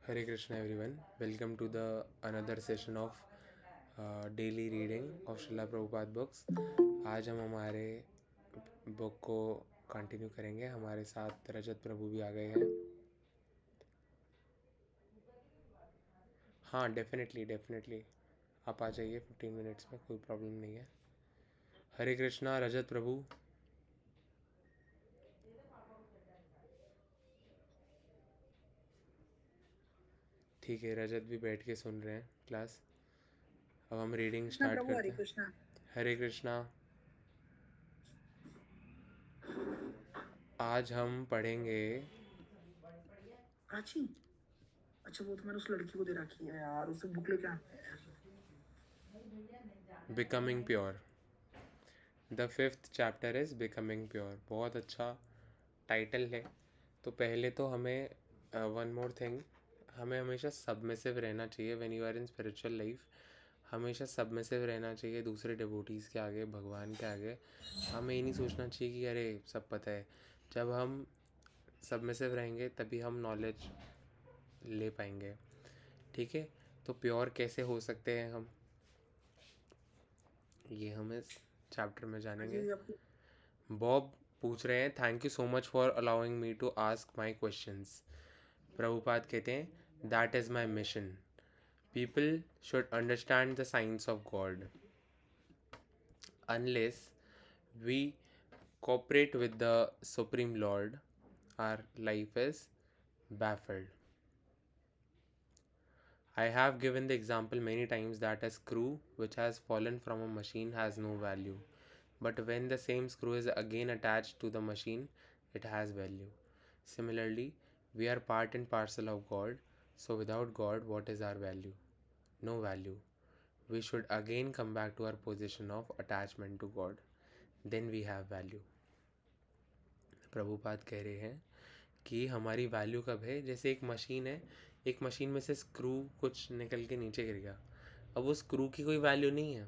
Hare Krishna everyone. Welcome to the another session of daily reading of Srila Prabhupada books. आज हम हमारे book को continue करेंगे. हमारे साथ रजत प्रभु भी आ गए हैं. हाँ, डेफिनेटली आप आ जाइए 15 मिनट्स में, कोई प्रॉब्लम नहीं है. हरे कृष्णा रजत प्रभु. ठीक है, रजत भी बैठ के सुन रहे हैं क्लास. अब हम रीडिंग कृष्णा स्टार्ट प्रभु, करते हरे हैं. कृष्णा। हरे कृष्णा. आज हम पढ़ेंगे प्राची। अच्छा, वो तो मैंने उस लड़की को दे रखी है यार, उससे बुक लेके आना है यार। Becoming pure. The fifth chapter is becoming pure. बहुत अच्छा टाइटल है. तो पहले तो हमें वन मोर थिंग, हमें हमेशा सबमिसिव रहना चाहिए. When you are in spiritual life हमेशा सबमिसिव रहना चाहिए दूसरे डिवोटीज़ के आगे, भगवान के आगे. हमें ये नहीं सोचना चाहिए कि अरे सब पता है. जब हम सबमिसिव रहेंगे तभी हम नॉलेज ले पाएंगे. ठीक है. तो प्योर कैसे हो सकते हैं हम, ये हम इस चैप्टर में जानेंगे. प्राची आपको बॉब पूछ रहे हैं, thank you so much for allowing me to ask my questions. Prabhupada कहते हैं, that is my mission. People should understand the science of God. Unless we cooperate with the Supreme Lord, our life is baffled. I have given the example many times that a screw which has fallen from a machine has no value. But when the same screw is again attached to the machine, it has value. Similarly, we are part and parcel of God, so without God, what is our value? No value. We should again come back to our position of attachment to God. Then we have value. Prabhupada कह रहे हैं कि हमारी value कब है. जैसे एक machine है, एक मशीन में से स्क्रू कुछ निकल के नीचे गिर गया. अब वो स्क्रू की कोई वैल्यू नहीं है.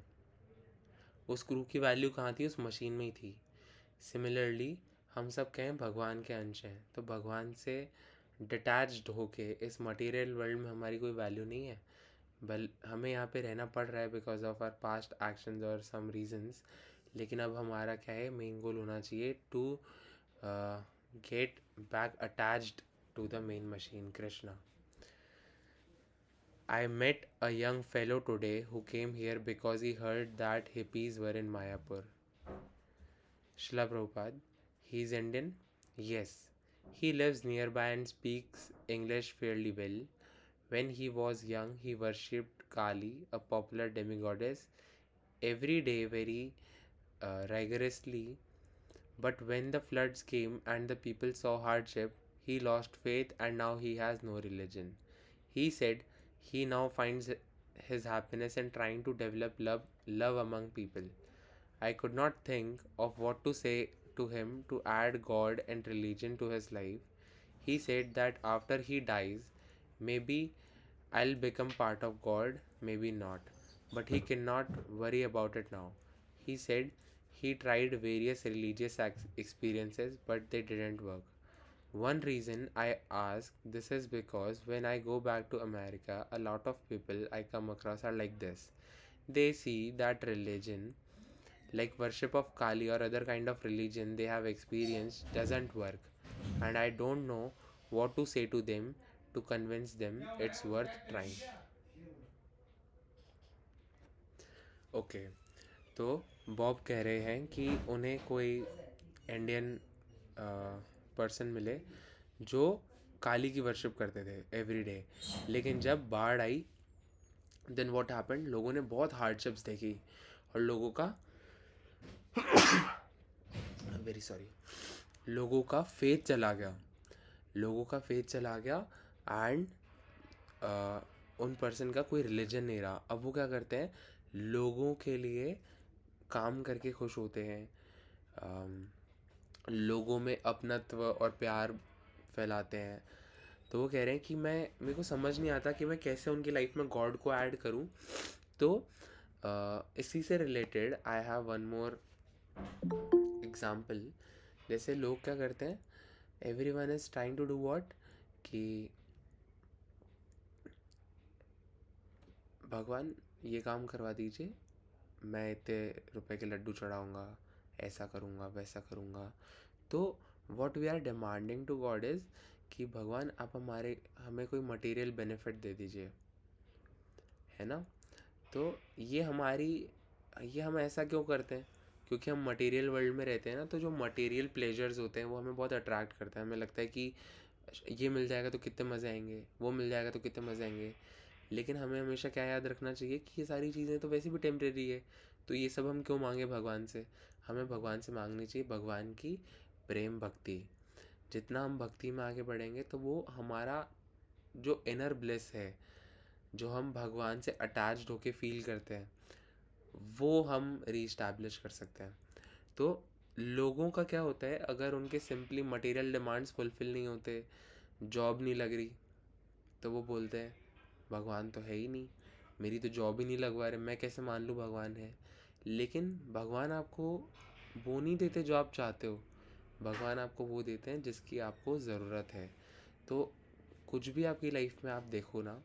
उस स्क्रू की वैल्यू कहाँ थी? उस मशीन में ही थी. सिमिलरली हम सब कहें भगवान के अंश हैं, तो भगवान से डिटैच्ड होके इस मटेरियल वर्ल्ड में हमारी कोई वैल्यू नहीं है. हमें यहाँ पे रहना पड़ रहा है because of our past actions और सम रीजंस. लेकिन अब हमारा क्या है, मेन गोल होना चाहिए to get back attached to the main machine, Krishna. I met a young fellow today who came here because he heard that hippies were in Mayapur. Srila Prabhupada, he is Indian? Yes. He lives nearby and speaks English fairly well. When he was young, he worshipped Kali, a popular demigoddess, every day very rigorously. But when the floods came and the people saw hardship, he lost faith and now he has no religion. He said he now finds his happiness in trying to develop love among people. I could not think of what to say to him to add God and religion to his life. He said that after he dies, maybe I'll become part of God, maybe not. But he cannot worry about it now. He said he tried various religious experiences, but they didn't work. One reason I ask this is because when I go back to America, a lot of people I come across are like this. They see that religion, like worship of Kali or other kind of religion they have experienced, doesn't work. And I don't know what to say to them to convince them it's worth trying. Okay. तो Bob कह रहे हैं कि उन्हें कोई Indian person मिले जो काली की वर्शिप करते थे एवरी डे. लेकिन जब बाढ़ आई, देन व्हाट हैपेंड, लोगों ने बहुत हार्डशिप्स देखी और लोगों का वेरी सॉरी, लोगों का फेथ चला गया. लोगों का फेथ चला गया एंड उन पर्सन का कोई रिलीजन नहीं रहा. अब वो क्या करते हैं, लोगों के लिए काम करके खुश होते हैं. लोगों में अपनत्व और प्यार फैलाते हैं. तो वो कह रहे हैं कि मेरे को समझ नहीं आता कि मैं कैसे उनकी लाइफ में गॉड को ऐड करूं. तो इसी से related I have one more example. जैसे लोग क्या करते हैं, everyone is trying to do what, कि भगवान ये काम करवा दीजिए, मैं इतने रुपए के लड्डू चढ़ाऊँगा, ऐसा करूँगा वैसा करूँगा। तो what we are demanding to God is कि भगवान आप हमें कोई मटेरियल बेनिफिट दे दीजिए, है ना। तो ये हम ऐसा क्यों करते हैं? क्योंकि हम मटेरियल वर्ल्ड में रहते हैं ना, तो जो मटेरियल प्लेजर्स होते हैं वो हमें बहुत अट्रैक्ट करते हैं। हमें लगता है कि ये मिल जाएगा तो कितने मज़े आएंगे, वो मिल जाएगा तो कितने मज़े आएंगे। लेकिन हमें हमेशा क्या याद रखना चाहिए कि ये सारी चीज़ें तो वैसे भी टेम्प्रेरी है। तो ये सब हम क्यों मांगे भगवान से? हमें भगवान से मांगनी चाहिए भगवान की प्रेम भक्ति। जितना हम भक्ति में आगे बढ़ेंगे तो वो हमारा जो इनर ब्लिस है, जो हम भगवान से अटैच्ड होके फील करते हैं, वो हम रीस्टैब्लिश कर सकते हैं। तो लोगों का क्या होता है, अगर उनके सिंपली मटेरियल डिमांड्स फुलफिल नहीं होते, जॉब नहीं लग रही, तो वो बोलते हैं भगवान तो है ही नहीं, मेरी तो जॉब ही नहीं लगवा रहे, मैं कैसे मान लूँ भगवान है। लेकिन भगवान आपको वो नहीं देते जो आप चाहते हो, भगवान आपको वो देते हैं जिसकी आपको ज़रूरत है। तो कुछ भी आपकी लाइफ में आप देखो ना,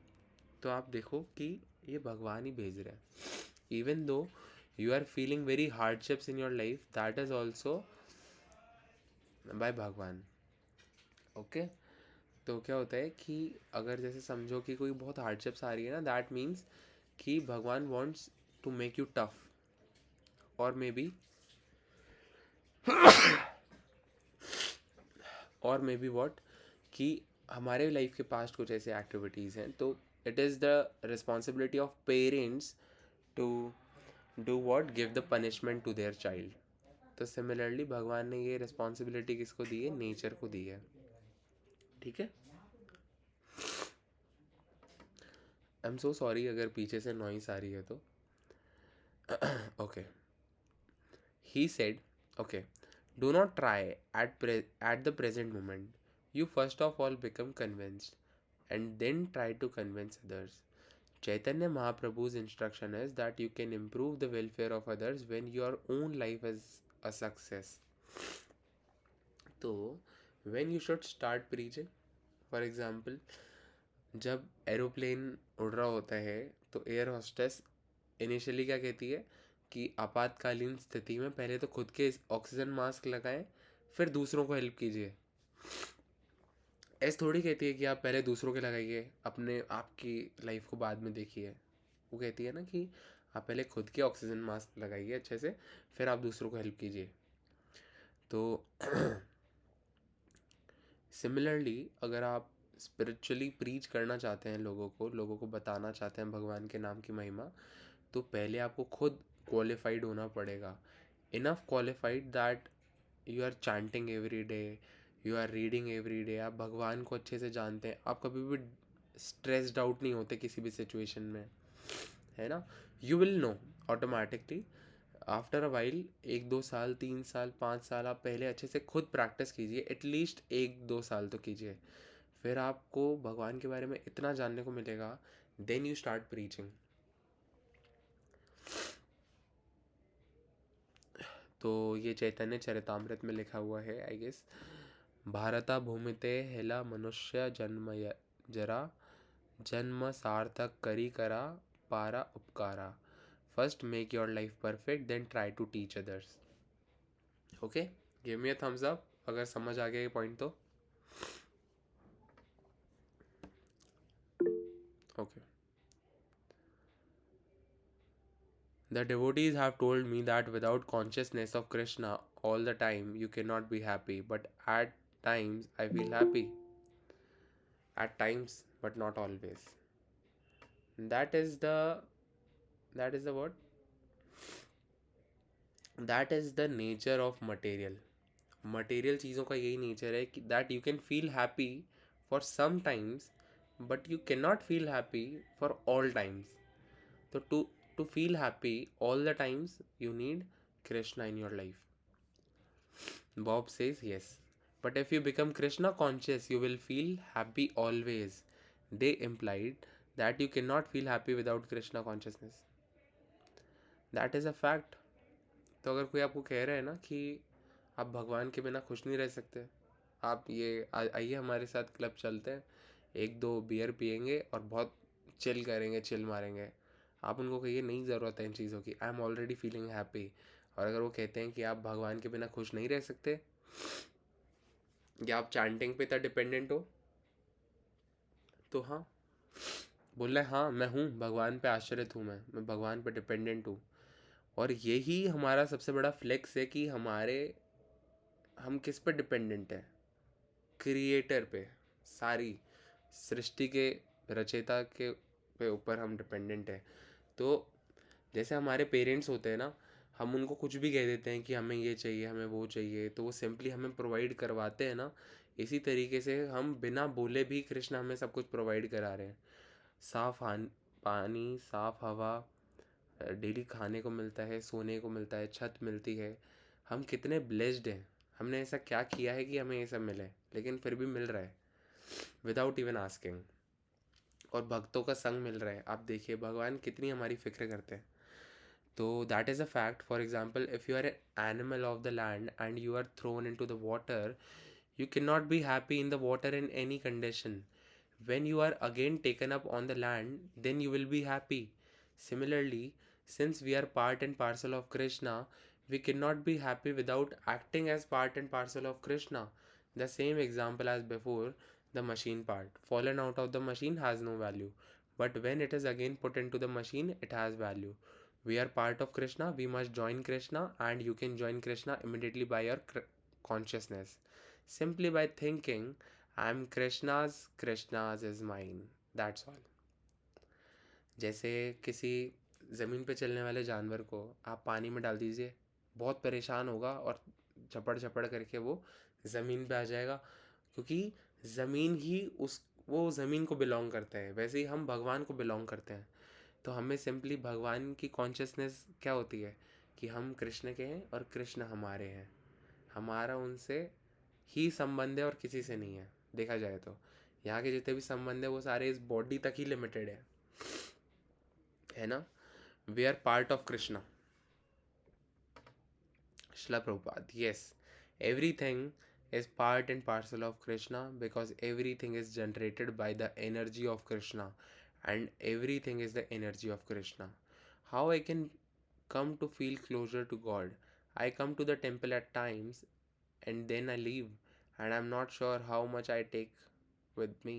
तो आप देखो कि ये भगवान ही भेज रहे हैं। Even though you are feeling very hardships in your life, that is also by भगवान। ओके। तो क्या होता है कि अगर जैसे समझो कि कोई बहुत हार्डशिप्स आ रही है ना, दैट मीन्स कि भगवान wants to make you tough, और मे बी वॉट कि हमारे लाइफ के पास्ट कुछ ऐसे एक्टिविटीज़ हैं, तो it is the responsibility of parents to do what, give the punishment to their child. तो सिमिलरली भगवान ने ये रिस्पॉन्सिबिलिटी किसको दी है? नेचर को दी है। ठीक है। आई एम सो सॉरी अगर पीछे से नॉइस आ रही है तो। Okay. He said, okay, do not try at the present moment. You first of all become convinced and then try to convince others. Chaitanya Mahaprabhu's instruction is that you can improve the welfare of others when your own life is a success. So, when you should start preaching, for example, जब aeroplane उड़ रहा होता है तो air hostess initially क्या कहती है कि आपातकालीन स्थिति में पहले तो खुद के ऑक्सीजन मास्क लगाएं, फिर दूसरों को हेल्प कीजिए। ऐसे थोड़ी कहती है कि आप पहले दूसरों के लगाइए, अपने आपकी लाइफ को बाद में देखिए। वो कहती है ना कि आप पहले खुद के ऑक्सीजन मास्क लगाइए अच्छे से, फिर आप दूसरों को हेल्प कीजिए। तो सिमिलरली अगर आप स्पिरिचुअली प्रीच करना चाहते हैं, लोगों को बताना चाहते हैं भगवान के नाम की महिमा, तो पहले आपको खुद क्वालिफाइड होना पड़ेगा, enough qualified that you are chanting every day, you are reading every day, आप भगवान को अच्छे से जानते हैं, आप कभी भी स्ट्रेस्ड आउट नहीं होते किसी भी सिचुएशन में, है ना। You will know automatically after a while, 1-2 साल 3 साल 5 साल आप पहले अच्छे से खुद प्रैक्टिस कीजिए, एटलीस्ट 1-2 साल तो कीजिए, फिर आपको भगवान के बारे में इतना जानने को मिलेगा, देन यू स्टार्ट प्रीचिंग। तो ये चैतन्य चरितामृत में लिखा हुआ है, आई गेस। भारता भूमिते हेला मनुष्य जन्म जरा, जन्म सार्थक करी करा पारा उपकारा, first make your life perfect then try to teach others. Okay, give me a thumbs up अगर समझ आ गया ये पॉइंट तो। Okay. The devotees have told me that without consciousness of Krishna all the time you cannot be happy, but at times I feel happy. At times, but not always. That is the what? That is the nature of material. Material चीज़ों का यही nature है कि that you can feel happy for some times, but you cannot feel happy for all times. So to feel happy all the times you need Krishna in your life. Bob says yes. But if you become Krishna conscious, you will feel happy always. They implied that you cannot feel happy without Krishna consciousness. That is a fact. तो अगर कोई आपको कह रहा है ना कि आप भगवान के बिना खुश नहीं रह सकते, आप ये आइए हमारे साथ क्लब चलते हैं, 1-2 बियर पियेंगे और बहुत चिल करेंगे, चिल मारेंगे, आप उनको कहिए नहीं ज़रूरत है इन चीज़ों की, I am already feeling happy. और अगर वो कहते हैं कि आप भगवान के बिना खुश नहीं रह सकते, या आप चैंटिंग पे इतना डिपेंडेंट हो, तो हाँ, बोलना है हाँ मैं हूँ, भगवान पे आश्रित हूँ, मैं भगवान पे डिपेंडेंट हूँ। और यही हमारा सबसे बड़ा फ्लेक्स है कि हम किस पे डिपेंडेंट है, क्रिएटर पे। सारी सृष्टि के रचयिता के पे ऊपर हम डिपेंडेंट है। तो जैसे हमारे पेरेंट्स होते हैं ना, हम उनको कुछ भी कह देते हैं कि हमें ये चाहिए, हमें वो चाहिए, तो वो सिंपली हमें प्रोवाइड करवाते हैं ना। इसी तरीके से हम बिना बोले भी कृष्ण हमें सब कुछ प्रोवाइड करा रहे हैं। पानी, साफ हवा, डेली खाने को मिलता है, सोने को मिलता है, छत मिलती है। हम कितने ब्लेस्ड हैं। हमने ऐसा क्या किया है कि हमें ये सब मिले, लेकिन फिर भी मिल रहा है विदाउट इवन आस्किंग। और भक्तों का संग मिल रहा है। आप देखिए भगवान कितनी हमारी फिक्र करते हैं। तो that is a fact. For example, if you are an animal of the land and you are thrown into the water, you cannot be happy in the water in any condition. When you are again taken up on the land, then you will be happy. Similarly, since we are part and parcel of Krishna, we cannot be happy without acting as part and parcel of Krishna. The same example as before, the machine part. Fallen out of the machine has no value, but when it is again put into the machine, it has value. We are part of Krishna, we must join Krishna, and you can join Krishna immediately by your consciousness. Simply by thinking, I am Krishna's, Krishna's is mine. That's all. जैसे किसी ज़मीन पे चलने वाले जानवर को आप पानी में डाल दीजिए, बहुत परेशान होगा और झपड़ झपड़ करके वो ज़मीन पे आ जाएगा, क्योंकि ज़मीन ही उस वो ज़मीन को बिलोंग करता है। वैसे ही हम भगवान को बिलोंग करते हैं। तो हमें सिंपली भगवान की कॉन्शियसनेस क्या होती है कि हम कृष्ण के हैं और कृष्ण हमारे हैं। हमारा उनसे ही संबंध है और किसी से नहीं है। देखा जाए तो यहाँ के जितने भी संबंध है वो सारे इस बॉडी तक ही लिमिटेड है ना। We are part of Krishna. Srila Prabhupada, yes, everything is part and parcel of Krishna, because everything is generated by the energy of Krishna, and everything is the energy of Krishna. How I can come to feel closer to God? I come to the temple at times and then I leave, and I'm not sure how much I take with me.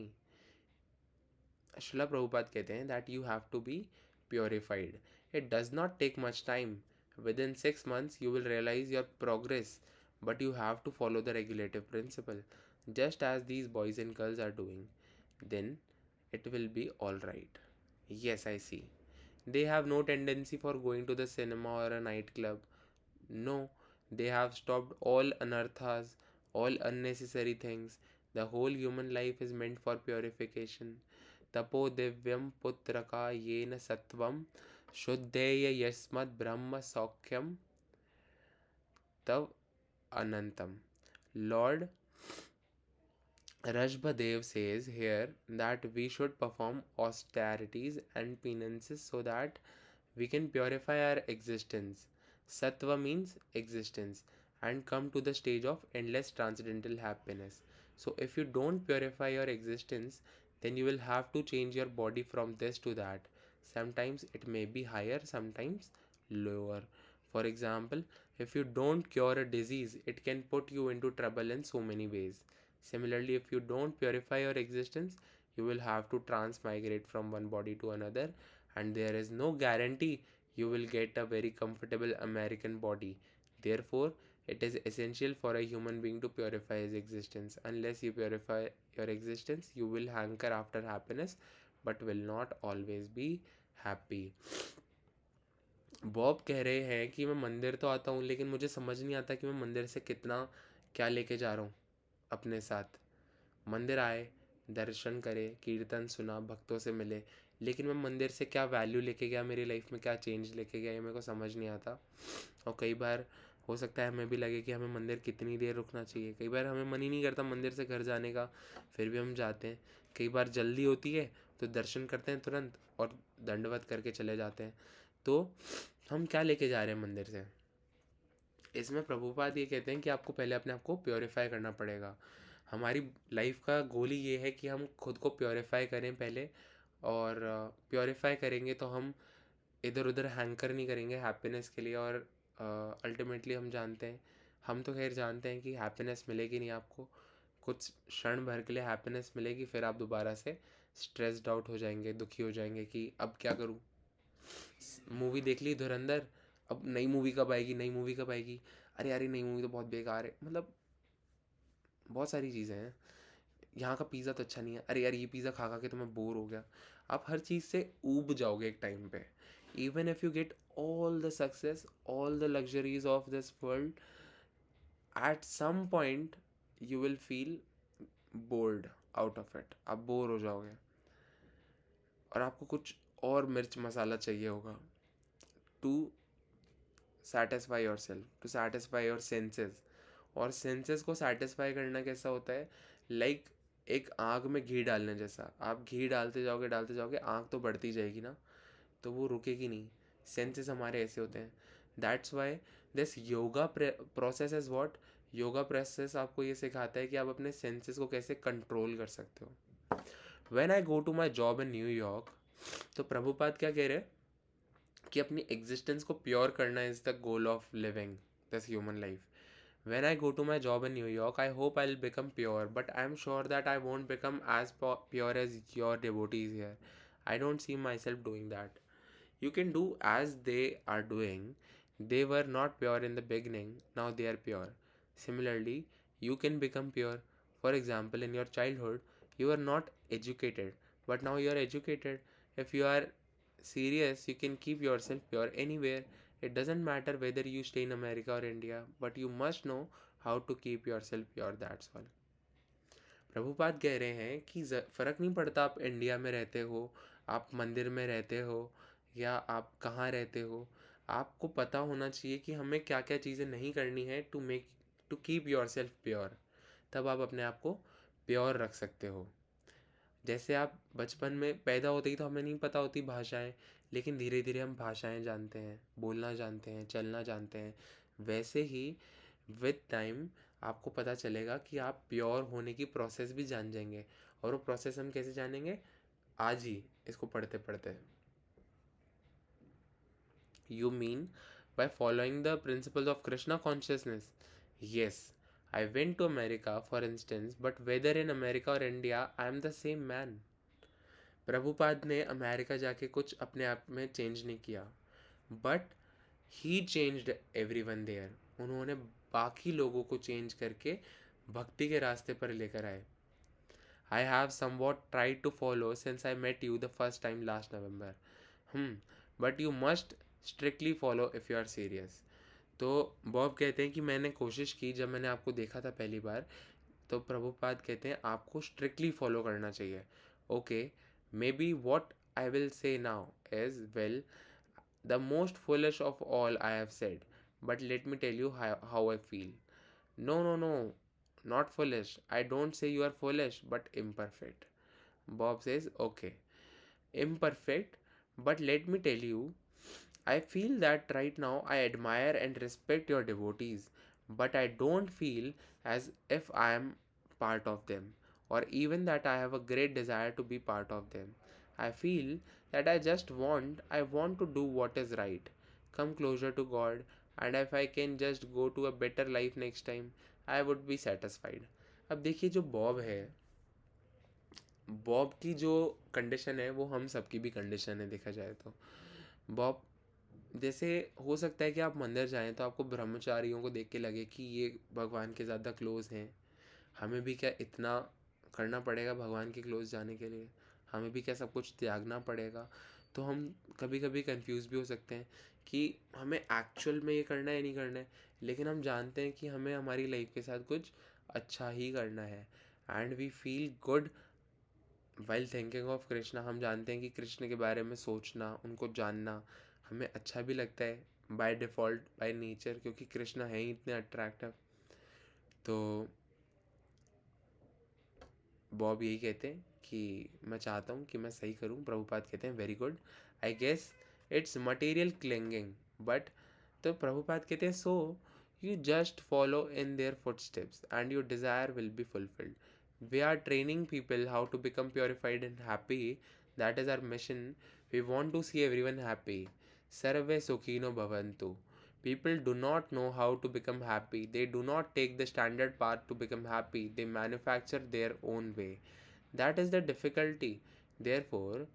Srila Prabhupada कहते हैं that you have to be purified. It does not take much time. Within 6 months, you will realize your progress, but you have to follow the regulative principle, just as these boys and girls are doing. Then it will be alright. Yes, I see. They have no tendency for going to the cinema or a nightclub. No, they have stopped all anarthas, all unnecessary things. The whole human life is meant for purification. तपो दिव्यम पुत्र का येन सत्वम शुद्धेय यस्मद् ब्रह्म सौख्यम तव अनंतम. Lord Rashbadev says here that we should perform austerities and penances so that we can purify our existence. Sattva means existence, and come to the stage of endless transcendental happiness. So, if you don't purify your existence, then you will have to change your body from this to that. Sometimes it may be higher, sometimes lower. For example, if you don't cure a disease, it can put you into trouble in so many ways. Similarly, if you don't purify your existence, you will have to transmigrate from one body to another, and there is no guarantee you will get a very comfortable American body. Therefore, it is essential for a human being to purify his existence. Unless you purify your existence, you will hanker after happiness but will not always be happy. Bob कह रहे हैं कि मैं मंदिर तो आता हूँ, लेकिन मुझे समझ नहीं आता कि मैं मंदिर से कितना क्या लेके जा रहा हूँ अपने साथ. मंदिर आए, दर्शन करे, कीर्तन सुना, भक्तों से मिले, लेकिन मैं मंदिर से क्या वैल्यू लेके गया, मेरी लाइफ में क्या चेंज लेके गया, ये मेरे को समझ नहीं आता. और कई बार हो सकता है हमें भी लगे कि हमें मंदिर कितनी देर रुकना चाहिए. कई बार हमें मन ही नहीं करता मंदिर से घर जाने का, फिर भी हम जाते हैं. कई बार जल्दी होती है तो दर्शन करते हैं तुरंत और दंडवत करके चले जाते हैं. तो हम क्या लेके जा रहे हैं मंदिर से? इसमें प्रभुपाद ये कहते हैं कि आपको पहले अपने आप को प्योरीफाई करना पड़ेगा. हमारी लाइफ का गोल ही ये है कि हम खुद को प्योरीफाई करें पहले, और प्योरीफाई करेंगे तो हम इधर उधर हैंकर नहीं करेंगे हैप्पीनेस के लिए। और अल्टीमेटली हम जानते हैं, हम तो खैर जानते हैं कि हैप्पीनेस मिलेगी नहीं आपको। कुछ क्षण भर के लिए हैप्पीनेस मिलेगी, फिर आप दोबारा से स्ट्रेस्ड आउट हो जाएंगे, दुखी हो जाएंगे कि अब क्या करूँ। मूवी देख ली धुरंधर, अब नई मूवी कब आएगी, नई मूवी कब आएगी, अरे यार ये नई मूवी तो बहुत बेकार है। मतलब बहुत सारी चीज़ें हैं। यहाँ का पिज़्ज़ा तो अच्छा नहीं है, अरे यार ये पिज़्ज़ा खा खा के तो मैं बोर हो गया। आप हर चीज़ से ऊब जाओगे एक टाइम पे। Even if you get all the success, all the luxuries of this world, at some point you will feel bored out of it. आप बोर हो जाओगे और आपको कुछ और मिर्च मसाला चाहिए होगा to satisfy yourself, to satisfy your senses. और सेंसेस को सेटिस्फाई करना कैसा होता है, लाइक एक आग में घी डालने जैसा। आप घी डालते जाओगे, आग तो बढ़ती जाएगी ना, तो वो रुकेगी नहीं। सेंसेस हमारे ऐसे होते हैं। That's why this yoga process is what, yoga process आपको ये सिखाता है कि आप अपने सेंसेस को कैसे कंट्रोल कर सकते हो। When I go to my job in New York, तो प्रभुपाद क्या कह रहे हैं कि अपनी एग्जिस्टेंस को प्योर करना is the goal of living this human life. When I go to my job in New York, I hope I'll become pure, but I'm sure that I won't become as pure as your devotees here. I don't see myself doing that. You can do as they are doing. They were not pure in the beginning, now they are pure. Similarly, you can become pure. For example, in your childhood, you were not educated, but now you are educated. If you are serious, you can keep yourself pure anywhere. It doesn't matter whether you stay in America or India, but you must know how to keep yourself pure. That's all. Prabhupada कह रहे हैं कि फ़र्क नहीं पड़ता आप India में रहते हो, आप मंदिर में रहते हो, या आप कहाँ रहते हो। आपको पता होना चाहिए कि हमें क्या क्या चीज़ें नहीं करनी है to keep yourself pure. तब आप अपने आप को प्योर रख सकते हो। जैसे आप बचपन में पैदा होते ही तो हमें नहीं पता होती भाषाएं, लेकिन धीरे धीरे हम भाषाएं जानते हैं, बोलना जानते हैं, चलना जानते हैं। वैसे ही विद टाइम आपको पता चलेगा कि आप प्योर होने की प्रोसेस भी जान जाएंगे। और वो प्रोसेस हम कैसे जानेंगे, आज ही इसको पढ़ते पढ़ते। You mean by following the principles of Krishna consciousness? Yes. I went to America, for instance, but whether in America or India, I am the same man. Prabhupada ने अमेरिका जाके कुछ अपने आप में चेंज नहीं किया, but he changed everyone there. उन्होंने बाकी लोगों को चेंज करके भक्ति के रास्ते पर लेकर आए। I have somewhat tried to follow since I met you the first time last November. But you must strictly follow if you are serious. तो बॉब कहते हैं कि मैंने कोशिश की जब मैंने आपको देखा था पहली बार। तो प्रभुपाद कहते हैं आपको स्ट्रिक्टली फॉलो करना चाहिए। Okay, maybe what I will say now is well the most foolish of all I have said, but let me tell you how I feel. No no no, not foolish. I don't say you are foolish, but imperfect. Bob says, okay, imperfect, but let me tell you, I feel that right now I admire and respect your devotees, but I don't feel as if I am part of them, or even that I have a great desire to be part of them. I feel that I want to do what is right, come closer to God, and if I can just go to a better life next time, I would be satisfied. अब देखिए जो Bob है, Bob की जो condition है वो हम सबकी भी कंडीशन है देखा जाए तो। बॉब जैसे हो सकता है कि आप मंदिर जाएं तो आपको ब्रह्मचारियों को देख के लगे कि ये भगवान के ज़्यादा क्लोज हैं, हमें भी क्या इतना करना पड़ेगा भगवान के क्लोज जाने के लिए, हमें भी क्या सब कुछ त्यागना पड़ेगा। तो हम कभी कभी कंफ्यूज भी हो सकते हैं कि हमें एक्चुअल में ये करना है नहीं करना है। लेकिन हम जानते हैं कि हमें हमारी लाइफ के साथ कुछ अच्छा ही करना है, and we feel good while thinking of Krishna. हम जानते हैं कि कृष्ण के बारे में सोचना, उनको जानना हमें अच्छा भी लगता है बाय डिफ़ॉल्ट, बाय नेचर, क्योंकि कृष्णा है ही इतने अट्रैक्टिव। तो बॉब यही कहते हैं कि मैं चाहता हूँ कि मैं सही करूँ। प्रभुपाद कहते हैं very good, I guess it's material clinging, but तो प्रभुपाद कहते हैं so you just follow in their footsteps and your desire will be fulfilled. We are training people how to become purified and happy, that is our mission. We want to see everyone happy, Sarve Sukhino Bhavantu. People do not know how to become happy. They do not take the standard path to become happy. They manufacture their own way. That is the difficulty. Therefore,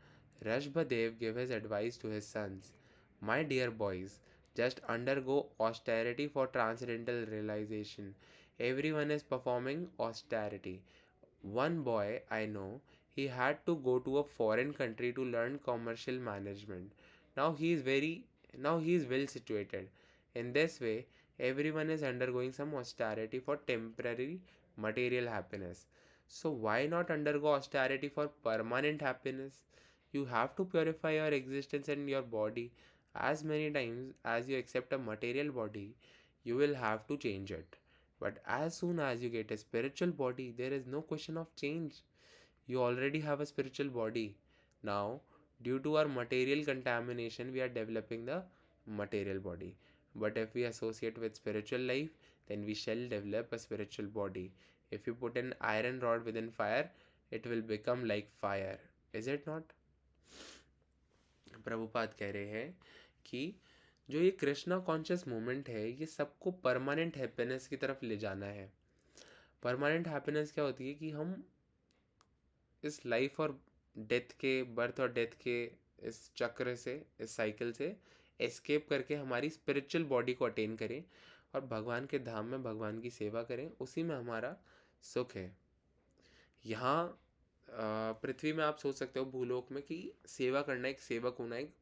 Rashbadev gave his advice to his sons. My dear boys, just undergo austerity for transcendental realization. Everyone is performing austerity. One boy I know, he had to go to a foreign country to learn commercial management. Now he is very now he is well situated. In this way, everyone is undergoing some austerity for temporary material happiness. So why not undergo austerity for permanent happiness? You have to purify your existence and your body. As many times as you accept a material body, you will have to change it. But as soon as you get a spiritual body, there is no question of change. You already have a spiritual body. Now, due to our material contamination, we are developing the material body. But if we associate with spiritual life, then we shall develop a spiritual body. If you put an iron rod within fire, it will become like fire. Is it not? Prabhupada कह रहे हैं कि जो ये Krishna conscious moment है, ये सबको permanent happiness की तरफ ले जाना है. परमानेंट हैप्पीनेस क्या होती है कि हम इस लाइफ और डेथ के, बर्थ और डेथ के इस चक्र से, इस साइकिल से एस्केप करके हमारी स्पिरिचुअल बॉडी को अटेन करें और भगवान के धाम में भगवान की सेवा करें. उसी में हमारा सुख है. यहाँ पृथ्वी में आप सोच सकते हो भूलोक में कि सेवा करना, एक सेवक होना एक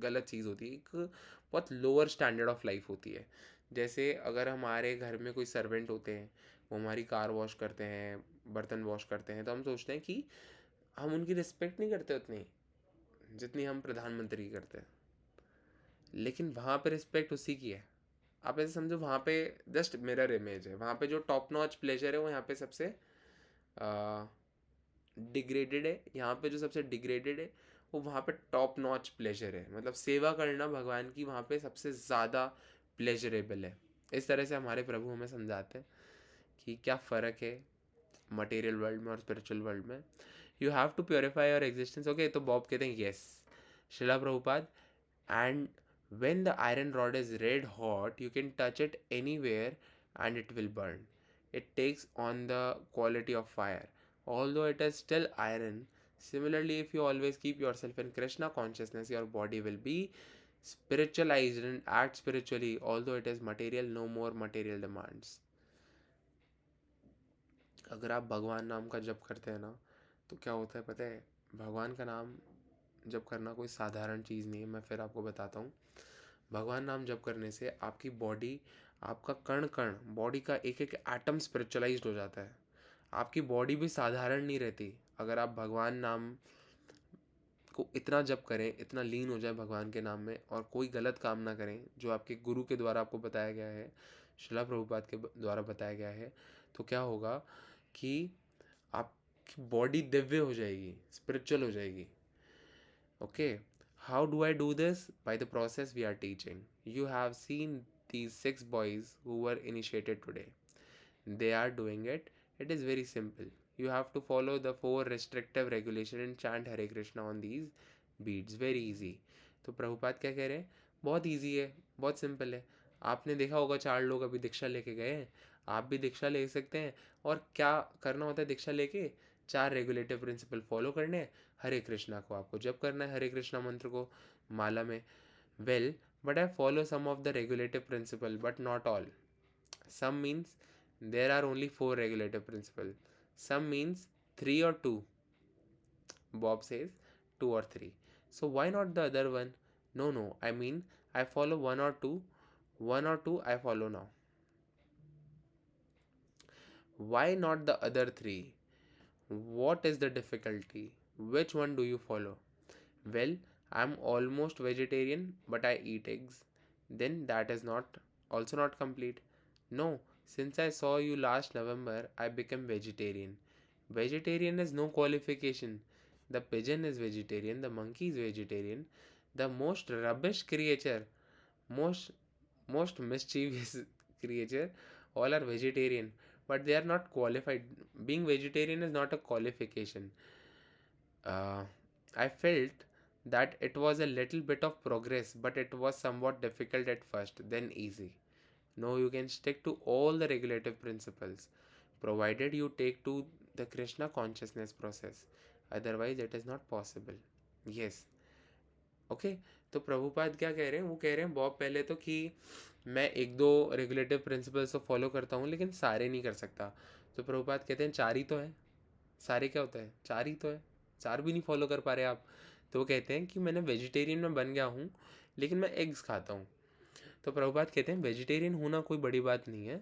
गलत चीज़ होती है, एक बहुत लोअर स्टैंडर्ड ऑफ लाइफ होती है. जैसे अगर हमारे घर में कोई सर्वेंट होते हैं, वो हमारी कार वॉश करते हैं, बर्तन वॉश करते हैं, तो हम सोचते हैं कि हम उनकी रिस्पेक्ट नहीं करते उतनी जितनी हम प्रधानमंत्री की करते हैं. लेकिन वहाँ पे रिस्पेक्ट उसी की है. आप ऐसे समझो वहाँ पे जस्ट मिरर इमेज है. वहाँ पे जो टॉप नॉच प्लेजर है वो यहाँ पे सबसे डिग्रेडेड है. यहाँ पे जो सबसे डिग्रेडेड है वो वहाँ पे टॉप नॉच प्लेजर है. मतलब सेवा करना भगवान की वहाँ पे सबसे ज़्यादा प्लेजरेबल है. इस तरह से हमारे प्रभु हमें समझाते हैं कि क्या फ़र्क है मटेरियल वर्ल्ड में और स्पिरिचुअल वर्ल्ड में. You have to purify your existence. Okay, तो बॉब कहते हैं yes, Srila Prabhupada, and when the iron rod is red hot, you can touch it anywhere and it will burn. It takes on the quality of fire, although it is still iron. Similarly, if you always keep yourself in Krishna consciousness, your body will be spiritualized and act spiritually, although it is material, no more material demands. अगर आप भगवान नाम का जप करते हैं ना, तो क्या होता है पता है. भगवान का नाम जप करना कोई साधारण चीज़ नहीं है. मैं फिर आपको बताता हूँ. भगवान नाम जप करने से आपकी बॉडी, आपका कण कण, बॉडी का एक एक एटम स्पिरिचुअलाइज्ड हो जाता है. आपकी बॉडी भी साधारण नहीं रहती. अगर आप भगवान नाम को इतना जप करें, इतना लीन हो जाए भगवान के नाम में और कोई गलत काम ना करें जो आपके गुरु के द्वारा आपको बताया गया है, शिला प्रभुपाद के द्वारा बताया गया है, तो क्या होगा कि आपकी बॉडी दिव्य हो जाएगी, स्पिरिचुअल हो जाएगी. Okay, how do I do this? By the process we are teaching. You have seen these 6 boys who were initiated today. They are doing it. It is very simple. You have to follow the 4 restrictive regulation and chant Hare Krishna on these beads. Very easy. तो प्रभुपाद क्या कह रहे हैं? बहुत easy है, बहुत simple है. आपने देखा होगा 4 लोग अभी दीक्षा लेके गए हैं. आप भी दीक्षा ले सकते हैं. और क्या करना होता है दीक्षा लेके? 4 रेगुलेटिव प्रिंसिपल फॉलो करने हैं. हरे कृष्णा को आपको जप करना है, हरे कृष्णा मंत्र को माला में. Well, but I follow some of the regulative principle but not all. Some means there are only 4 regulative principles. Some means 3 or 2. Bob says 2 or 3. So why not the other one? No, I mean I follow 1 or 2. 1 or 2 I follow now. Why not the other 3? What is the difficulty? Which one do you follow? Well, I'm almost vegetarian but I eat eggs. Then that is not also not complete. No, since I saw you last November, I became vegetarian. Vegetarian is no qualification. The pigeon is vegetarian, the monkey is vegetarian, the most rubbish creature, most most mischievous creature, all are vegetarian, but they are not qualified. Being vegetarian is not a qualification. I felt that it was a little bit of progress, but it was somewhat difficult at first, then easy. No, you can stick to all the regulative principles, provided you take to the Krishna consciousness process. Otherwise, it is not possible. Yes. Okay, तो प्रभुपाद क्या कह रहे हैं, वो कह रहे हैं बहुत पहले तो कि मैं एक दो रेगुलेटिव प्रिंसिपल्स तो फॉलो करता हूँ लेकिन सारे नहीं कर सकता। तो प्रभुपाद कहते हैं चार ही तो है। सारे क्या होता है, चार ही तो है, चार भी नहीं फॉलो कर पा रहे आप। तो वो कहते हैं कि मैंने वेजिटेरियन में बन गया हूँ लेकिन मैं एग्स खाता हूँ। तो प्रभुपाद कहते हैं वेजिटेरियन होना कोई बड़ी बात नहीं है,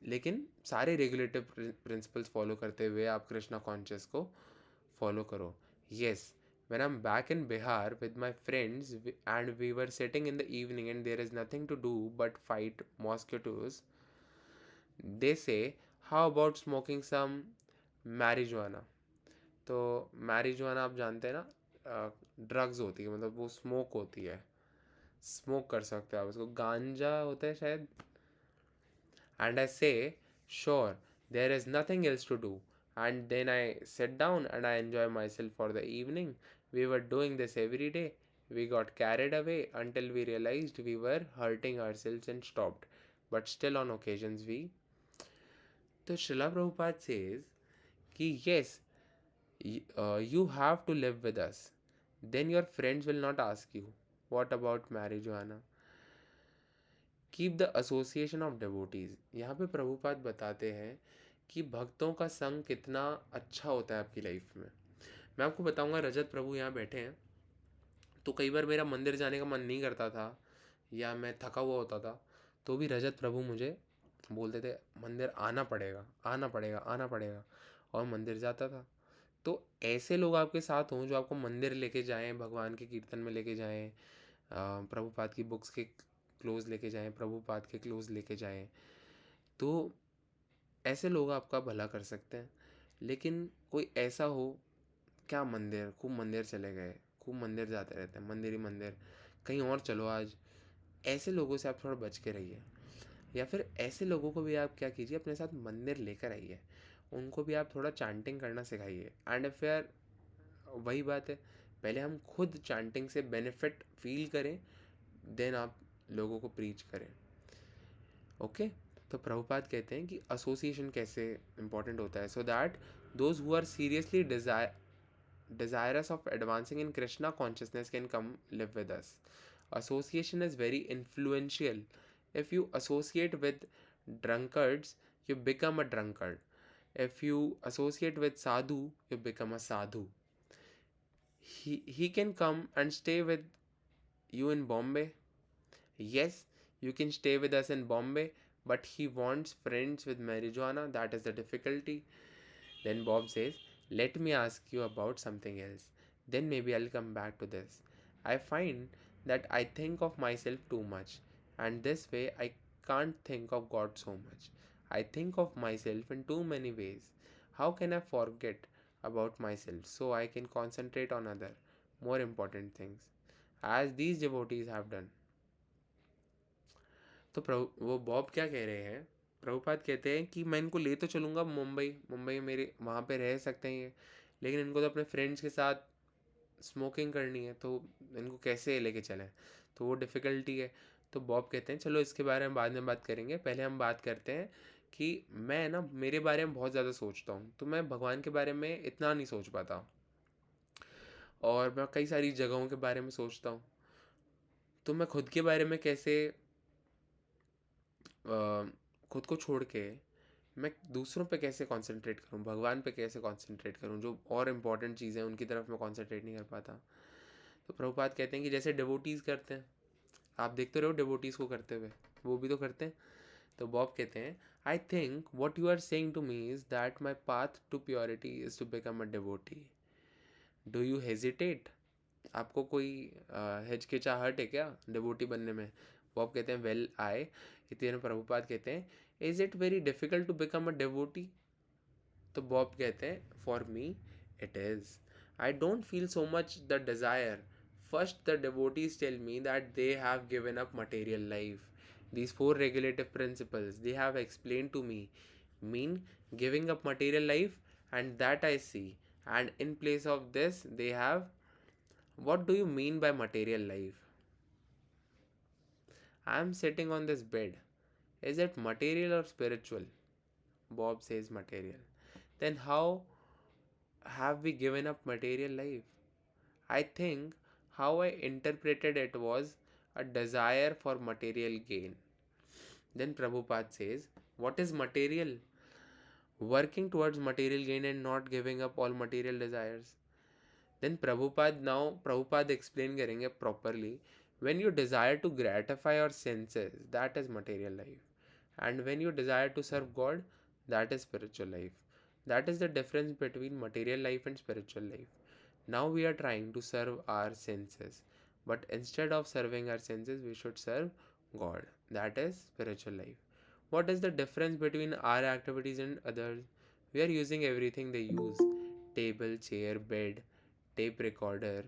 लेकिन सारे रेगुलेटिव प्रिंसिपल्स फॉलो करते हुए आप कृष्णा कॉन्शियस को फॉलो करो। Yes, when I'm back in Bihar with my friends and we were sitting in the evening and there is nothing to do but fight mosquitoes, they say, how about smoking some marijuana? तो marijuana आप जानते हैं ना, drugs होती है, मतलब वो smoke होती है, स्मोक कर सकते हो आप उसको, गांजा होता है शायद। And I say, sure, there is nothing else to do. And then I sit down and I enjoy myself for the evening. We were doing this every day. We got carried away until we realized we were hurting ourselves and stopped. But still, on occasions, we. तो Srila Prabhupada says कि yes, you have to live with us. Then your friends will not ask you, what about marijuana? Keep the association of devotees. यहाँ पे प्रभुपाद बताते हैं कि भक्तों का संग कितना अच्छा होता है आपकी लाइफ में। मैं आपको बताऊँगा, रजत प्रभु यहाँ बैठे हैं, तो कई बार मेरा मंदिर जाने का मन नहीं करता था या मैं थका हुआ होता था, तो भी रजत प्रभु मुझे बोलते थे मंदिर आना पड़ेगा, आना पड़ेगा, आना पड़ेगा, और मंदिर जाता था। तो ऐसे लोग आपके साथ हों जो आपको मंदिर लेके जाएं, भगवान के कीर्तन में लेके जाएं, प्रभुपाद की बुक्स के क्लोज लेके जाएं, प्रभुपाद के क्लोज लेके जाएं, तो ऐसे लोग आपका भला कर सकते हैं। लेकिन कोई ऐसा हो, क्या मंदिर, खूब मंदिर चले गए, खूब मंदिर जाते रहते हैं, मंदिर ही मंदिर, कहीं और चलो आज, ऐसे लोगों से आप थोड़ा बच के रहिए। या फिर ऐसे लोगों को भी आप क्या कीजिए, अपने साथ मंदिर लेकर आइए, उनको भी आप थोड़ा चैंटिंग करना सिखाइए। एंड फिर वही बात है, पहले हम खुद चैंटिंग से बेनिफिट फील करें, देन आप लोगों को प्रीच करें। ओके, तो प्रभुपाद कहते हैं कि एसोसिएशन कैसे इंपॉर्टेंट होता है, so that those who are seriously desirous of advancing in Krishna consciousness can come live with us. Association is very influential. If you associate with drunkards, you become a drunkard. If you associate with sadhu, you become a sadhu. He can come and stay with you in Bombay. Yes, you can stay with us in Bombay, but he wants friends with marijuana. That is the difficulty. Then Bob says, let me ask you about something else. Then maybe I'll come back to this. I find that I think of myself too much, and this way I can't think of God so much. I think of myself in too many ways. How can I forget about myself so I can concentrate on other, more important things, as these devotees have done? तो प्रभु वो Bob क्या कह रहे हैं, प्रभुपाद कहते हैं कि मैं इनको ले तो चलूँगा मुंबई, मुंबई मेरे वहाँ पे रह सकते हैं ये, लेकिन इनको तो अपने फ्रेंड्स के साथ स्मोकिंग करनी है, तो इनको कैसे लेके चलें, तो वो डिफ़िकल्टी है। तो बॉब कहते हैं चलो इसके बारे में बाद में बात करेंगे, पहले हम बात करते हैं कि मैं ना मेरे बारे में बहुत ज़्यादा सोचता हूँ, तो मैं भगवान के बारे में इतना नहीं सोच पाता, और मैं कई सारी जगहों के बारे में सोचता हूँ, तो मैं खुद के बारे में कैसे खुद को छोड़ के मैं दूसरों पे कैसे कंसंट्रेट करूं, भगवान पे कैसे कंसंट्रेट करूं, जो और इम्पोर्टेंट चीज़ें हैं उनकी तरफ मैं कंसंट्रेट नहीं कर पाता। तो प्रभुपाद कहते हैं कि जैसे डिवोटीज़ करते हैं, आप देखते रहो डिवोटीज़ को करते हुए, वो भी तो करते हैं। तो बॉब कहते हैं, I think what you are saying to me is that my path to purity is to become a devotee. Do you hesitate? आपको कोई हिचकिचाहट है क्या डिवोटी बनने में? बॉब कहते हैं वेल आई, इतने प्रभुपाद कहते हैं is it very difficult to become a devotee? तो बॉब कहते हैं for me it is, I don't feel so much the desire. First the devotees tell me that they have given up material life. These four regulative principles they have explained to me mean giving up material life, and that I see. And in place of this, they have What do you mean by material life? I am sitting on this bed. Is it material or spiritual? Bob says material. Then how have we given up material life? I think how I interpreted it was a desire for material gain. Then Prabhupada says, what is material? Working towards material gain and not giving up all material desires. Then Prabhupada explain करेंगे properly. When you desire to gratify your senses, that is material life. And when you desire to serve God, that is spiritual life. That is the difference between material life and spiritual life. Now we are trying to serve our senses. But instead of serving our senses, we should serve God. That is spiritual life. What is the difference between our activities and others? We are using everything they use: table, chair, bed, tape recorder.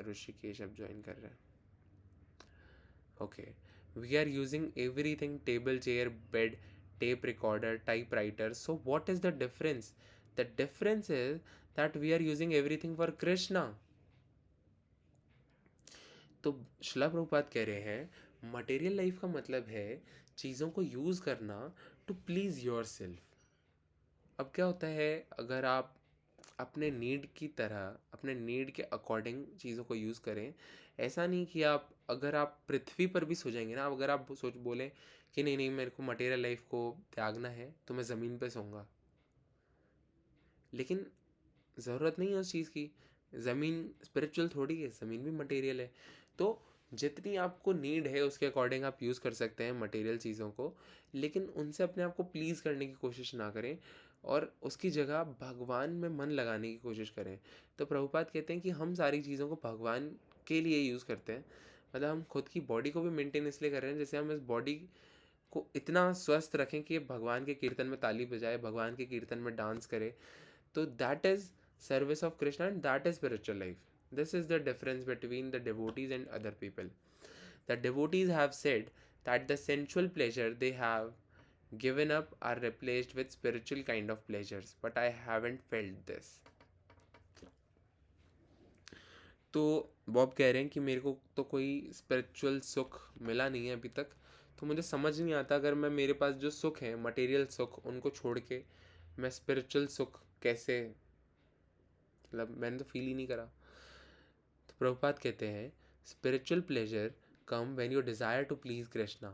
Rishikesh अब join कर रहा है. Okay, we are using everything: table, chair, bed, tape recorder, typewriter. So what is the difference? The difference is that we are using everything for Krishna. तो शिला प्रभुपाद कह रहे हैं material life का मतलब है चीज़ों को यूज़ करना टू प्लीज़ योर सेल्फ. अब क्या होता है, अगर आप अपने नीड की तरह, अपने नीड के अकॉर्डिंग चीज़ों को यूज़ करें, ऐसा नहीं कि आप, अगर आप पृथ्वी पर भी सो जाएंगे ना, अगर आप सोच बोलें कि नहीं नहीं मेरे को मटेरियल लाइफ को त्यागना है तो मैं ज़मीन पे सोऊंगा, लेकिन ज़रूरत नहीं है उस चीज़ की. ज़मीन स्पिरिचुअल थोड़ी है, ज़मीन भी मटेरियल है. तो जितनी आपको नीड है उसके अकॉर्डिंग आप यूज़ कर सकते हैं मटेरियल चीज़ों को, लेकिन उनसे अपने आप को प्लीज़ करने की कोशिश ना करें और उसकी जगह भगवान में मन लगाने की कोशिश करें. तो प्रभुपाद कहते हैं कि हम सारी चीज़ों को भगवान के लिए यूज़ करते हैं. मतलब हम खुद की बॉडी को भी मेंटेन इसलिए कर रहे हैं, जैसे हम इस बॉडी को इतना स्वस्थ रखें कि भगवान के कीर्तन में ताली बजाए, भगवान के कीर्तन में डांस करे. तो that is service of Krishna, and that is spiritual life. This is the difference between the devotees and other people. The devotees have said that the sensual pleasure they have given up are replaced with spiritual kind of pleasures, but I haven't felt this. तो Bob कह रहे हैं कि मेरे को तो कोई spiritual सुख मिला नहीं है अभी तक, तो मुझे समझ नहीं आता अगर मैं, मेरे पास जो सुख है मटेरियल सुख, उनको छोड़ के मैं स्पिरिचुअल सुख कैसे, मतलब मैंने तो फील ही नहीं करा. तो प्रभुपाद कहते हैं spiritual pleasure come when you desire to please Krishna,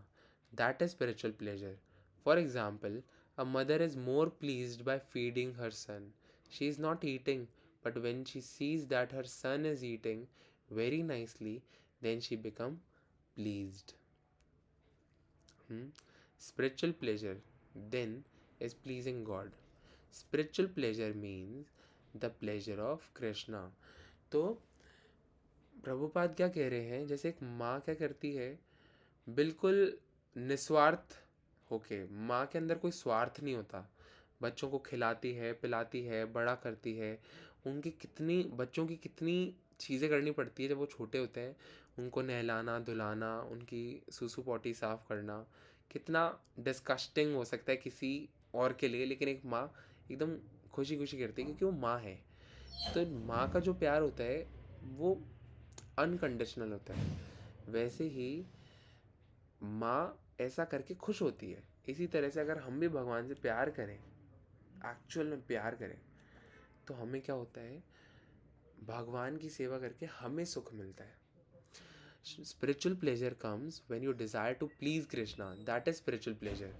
that is spiritual pleasure. For example, a mother is more pleased by feeding her son. She is not eating, but when she sees that her son is eating very nicely, then she become pleased. Spiritual pleasure then is pleasing God. Spiritual pleasure means the pleasure of Krishna. तो प्रभुपाद क्या कह रहे हैं, जैसे एक माँ क्या करती है, बिल्कुल निस्वार्थ होके, माँ के अंदर कोई स्वार्थ नहीं होता, बच्चों को खिलाती है, पिलाती है, बड़ा करती है. उनकी कितनी, बच्चों की कितनी चीज़ें करनी पड़ती है जब वो छोटे होते हैं, उनको नहलाना धुलाना, उनकी सूसू पॉटी साफ़ करना, कितना डिस्कस्टिंग हो सकता है किसी और के लिए, लेकिन एक माँ एकदम खुशी खुशी करती है क्योंकि वो माँ है. तो माँ का जो प्यार होता है वो अनकंडीशनल होता है. वैसे ही माँ ऐसा करके खुश होती है. इसी तरह से अगर हम भी भगवान से प्यार करें, एक्चुअल में प्यार करें, तो हमें क्या होता है, भगवान की सेवा करके हमें सुख मिलता है. Spiritual pleasure comes when you desire to please Krishna. That is spiritual pleasure.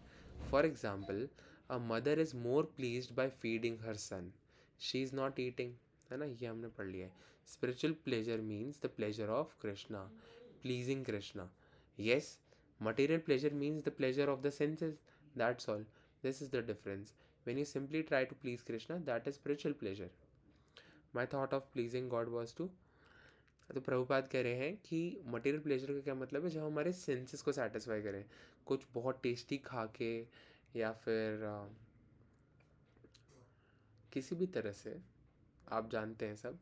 For example, a mother is more pleased by feeding her son. She is not eating. है ना, ये हमने पढ़ लिया है. Spiritual pleasure means the pleasure of Krishna, pleasing Krishna. Yes, material pleasure means the pleasure of the senses. That's all. This is the difference. When you simply try to please Krishna, that is spiritual pleasure. My thought of pleasing God was to, तो प्रभुपाद कह रहे हैं कि material pleasure का क्या मतलब है, जब हमारे सेंसेस को सेटिस्फाई करें, कुछ बहुत टेस्टी खा के या फिर किसी भी तरह से, आप जानते हैं सब,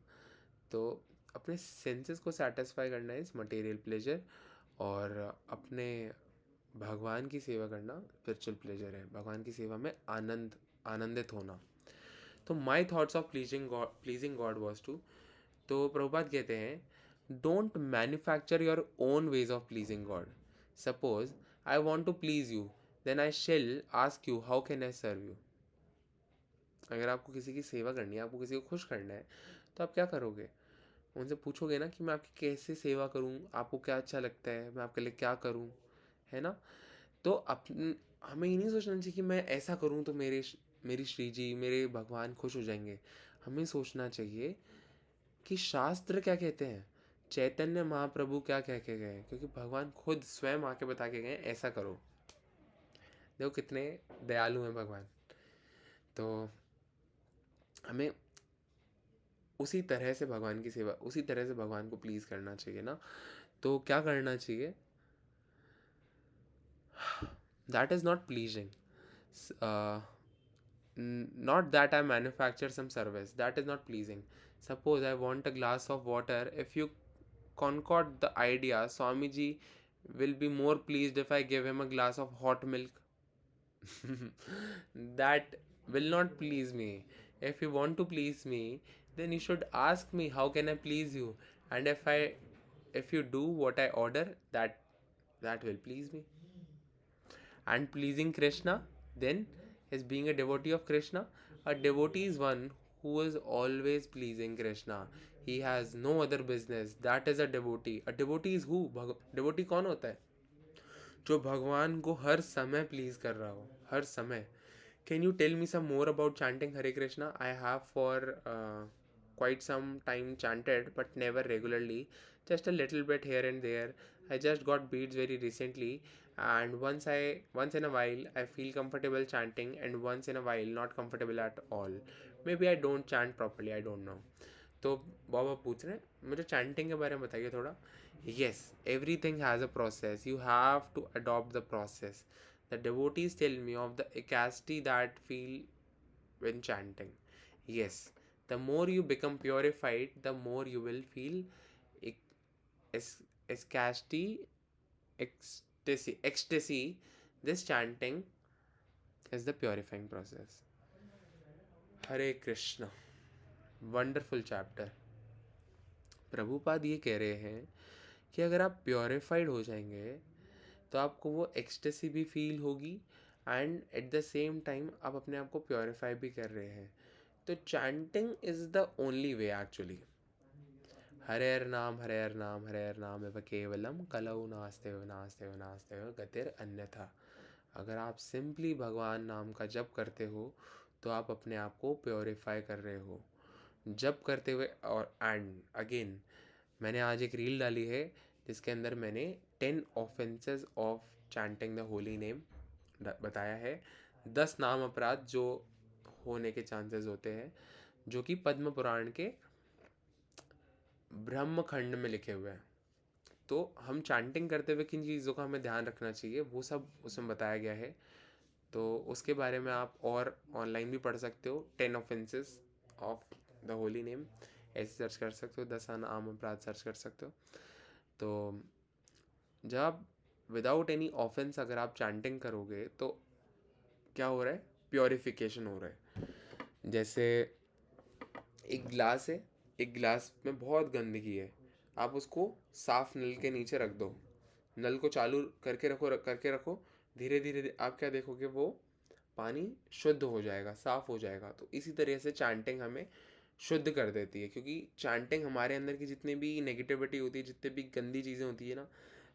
तो अपने सेंसेस को सेटिस्फाई करना इज़ मटेरियल प्लेजर, और अपने भगवान की सेवा करना स्पिरिचुअल प्लेजर है, भगवान की सेवा में आनंदित होना. तो my thoughts of pleasing God was to तो प्रभुपाद कहते हैं don't manufacture your own ways of pleasing God. Suppose I want to please you, then I shall ask you how can I serve you. अगर आपको किसी की सेवा करनी है, आपको किसी को खुश करना है, तो आप क्या करोगे? उनसे पूछोगे ना कि मैं आपकी कैसे सेवा करूं, आपको क्या अच्छा लगता है, मैं आपके लिए क्या करूं, है ना? तो हमें ये नहीं सोचना चाहिए कि मैं ऐसा करूं तो मेरी श्री जी, मेरे भगवान खुश हो जाएंगे. हमें सोचना चाहिए कि शास्त्र क्या कहते हैं, चैतन्य महाप्रभु क्या कह के गए, क्योंकि भगवान खुद स्वयं आके बता के गए ऐसा करो. देखो कितने दयालु हैं भगवान. तो हमें उसी तरह से भगवान की सेवा, उसी तरह से भगवान को प्लीज़ करना चाहिए ना. तो क्या करना चाहिए? That is not pleasing. Not that I manufacture some service, that is not pleasing. Suppose I want a glass of water. If you concord the idea, Swamiji will be more pleased if I give him a glass of hot milk. That will not please me. If you want to please me, then you should ask me how can I please you, and if you do what I order, that will please me. And pleasing Krishna then is being a devotee of Krishna. A devotee is one who is always pleasing Krishna. He has no other business. That is a devotee. A devotee is who? Devotee कौन होता है? जो भगवान को हर समय please कर रहा हो, हर समय. Can you tell me some more about chanting Hare Krishna? I have for quite some time chanted, but never regularly. Just a little bit here and there. I just got beads very recently, and once in a while I feel comfortable chanting, and once in a while not comfortable at all. Maybe I don't chant properly. I don't know. तो बाबा पूछ रहे हैं मुझे chanting के बारे में बताइए थोड़ा. Yes, everything has a process. You have to adopt the process. The devotees tell me of the ecstasy that feel when chanting. Yes, the more you become purified, the more you will feel ecstasy, ecstasy. This chanting is the purifying process. Hare Krishna. Wonderful chapter. Prabhupada ये कह रहे हैं कि अगर आप purified हो जाएंगे तो आपको वो एक्सटेसी भी फील होगी, and at the same time आप अपने आप को प्योरीफाई भी कर रहे हैं. तो chanting is the only way actually. हरेर नाम हरेर नाम हरेर नाम एव केवलम कलऊ नास्ते नास्ते नास्ते गतिर अन्यथा. अगर आप सिंपली भगवान नाम का जप करते हो तो आप अपने आप को प्योरीफाई कर रहे हो. जप करते हुए, और एंड अगेन मैंने आज एक रील डाली है जिसके अंदर मैंने 10 offences of chanting the holy name बताया है. 10 नाम अपराध जो होने के चांसेस होते हैं, जो कि पद्म पुराण के ब्रह्मखंड में लिखे हुए हैं. तो हम चैंटिंग करते हुए किन चीज़ों का हमें ध्यान रखना चाहिए वो सब उसमें बताया गया है. तो उसके बारे में आप और ऑनलाइन भी पढ़ सकते हो. 10 offences of the holy name ऐसे सर्च कर सकते हो. 10 नाम अपराध सर्च कर सकते हो. तो जब आप विदाउट एनी ऑफेंस अगर आप चैंटिंग करोगे तो क्या हो रहा है? प्योरिफिकेशन हो रहा है. जैसे एक गिलास है, एक गिलास में बहुत गंदगी है, आप उसको साफ नल के नीचे रख दो, नल को चालू करके रखो, धीरे धीरे आप क्या देखोगे, वो पानी शुद्ध हो जाएगा, साफ हो जाएगा. तो इसी तरह से चैंटिंग हमें शुद्ध कर देती है, क्योंकि चैंटिंग हमारे अंदर की जितनी भी नेगेटिविटी होती है, जितनी भी गंदी चीज़ें होती है ना,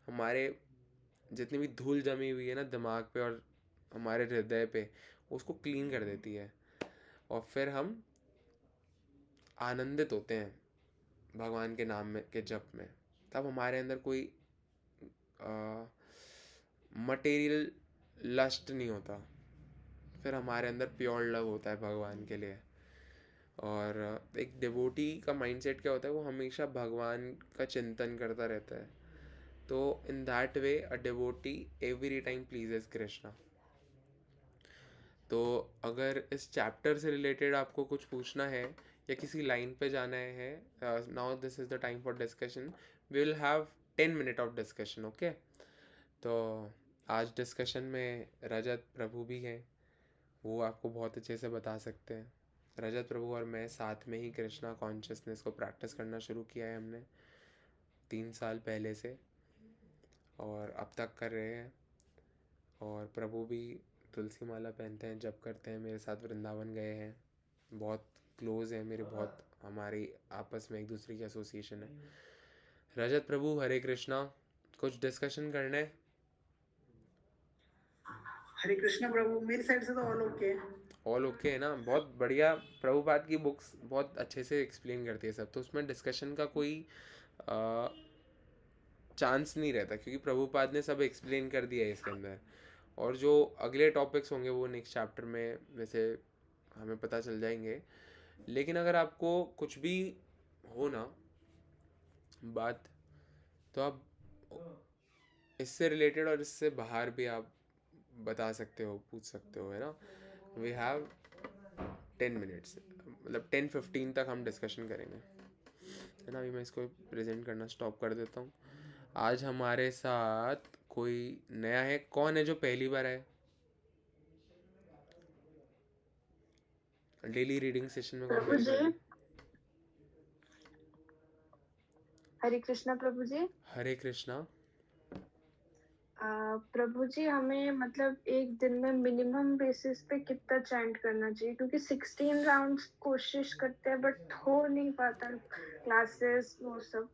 हमारे जितनी भी धूल जमी हुई है ना दिमाग पे और हमारे हृदय पे, उसको क्लीन कर देती है. और फिर हम आनंदित होते हैं भगवान के नाम में के जप में. तब हमारे अंदर कोई मटेरियल लस्ट नहीं होता. फिर हमारे अंदर प्योर लव होता है भगवान के लिए. और एक डिवोटी का माइंडसेट क्या होता है, वो हमेशा भगवान का चिंतन करता रहता है. तो in that way a devotee every time pleases Krishna. तो अगर इस चैप्टर से रिलेटेड आपको कुछ पूछना है या किसी लाइन पे जाना है, now this is the time for discussion. We will have 10 minute of discussion. Okay. तो आज डिस्कशन में रजत प्रभु भी हैं, वो आपको बहुत अच्छे से बता सकते हैं. रजत प्रभु और मैं साथ में ही कृष्णा कॉन्शियसनेस को प्रैक्टिस करना शुरू किया है हमने 3 साल पहले से, और अब तक कर रहे हैं। और प्रभु भी तुलसी माला पहनते हैं, जप करते हैं, मेरे साथ वृंदावन गए हैं, बहुत क्लोज है मेरे, बहुत हमारी आपस में एक दूसरे की एसोसिएशन है। रजत प्रभु हरे कृष्णा, कुछ डिस्कशन करना है? हरे कृष्ण प्रभु, मेरी साइड से तो ऑल ओके है। ऑल ओके है ना, बहुत बढ़िया। प्रभुपाद की बुक्स बहुत अच्छे से एक्सप्लेन करती है सब, तो उसमें डिस्कशन का कोई चांस नहीं रहता, क्योंकि प्रभुपाद ने सब एक्सप्लेन कर दिया है इसके अंदर। और जो अगले टॉपिक्स होंगे वो नेक्स्ट चैप्टर में वैसे हमें पता चल जाएंगे। लेकिन अगर आपको कुछ भी हो ना बात, तो आप इससे रिलेटेड और इससे बाहर भी आप बता सकते हो, पूछ सकते हो, है ना। वी हैव 10 मिनट्स, मतलब 10-15 तक हम डिस्कशन करेंगे, है ना। अभी मैं इसको प्रेजेंट करना स्टॉप कर देता हूँ। आज हमारे साथ कोई नया है? कौन है जो पहली बार है डेली रीडिंग सेशन में? कौन प्रभु पहली जी, बार है? हरे कृष्णा प्रभु जी। हरे कृष्णा। प्रभु जी, हमें मतलब एक दिन में मिनिमम बेसिस पे कितना चैंट करना चाहिए? क्योंकि 16 राउंड्स कोशिश करते हैं बट हो नहीं पाता, क्लासेस वो सब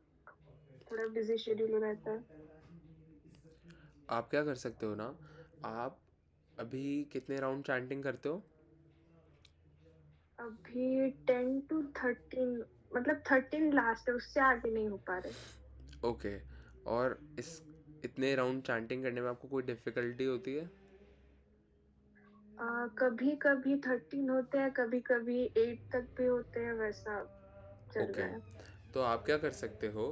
थोड़ा बिजी शेड्यूल रहता है। आप क्या कर सकते हो ना, आप अभी कितने राउंड चैंटिंग करते हो? अभी 10 to 13, मतलब 13 लास्ट है, उससे आगे नहीं हो पा रहे। ओके। और इस इतने राउंड चैंटिंग करने में आपको कोई डिफ़िकल्टी होती है? कभी कभी 13 होते हैं, कभी कभी 8 तक भी होते हैं, वैसा चल ओके, रहा है। तो आप क्या कर सकते हो,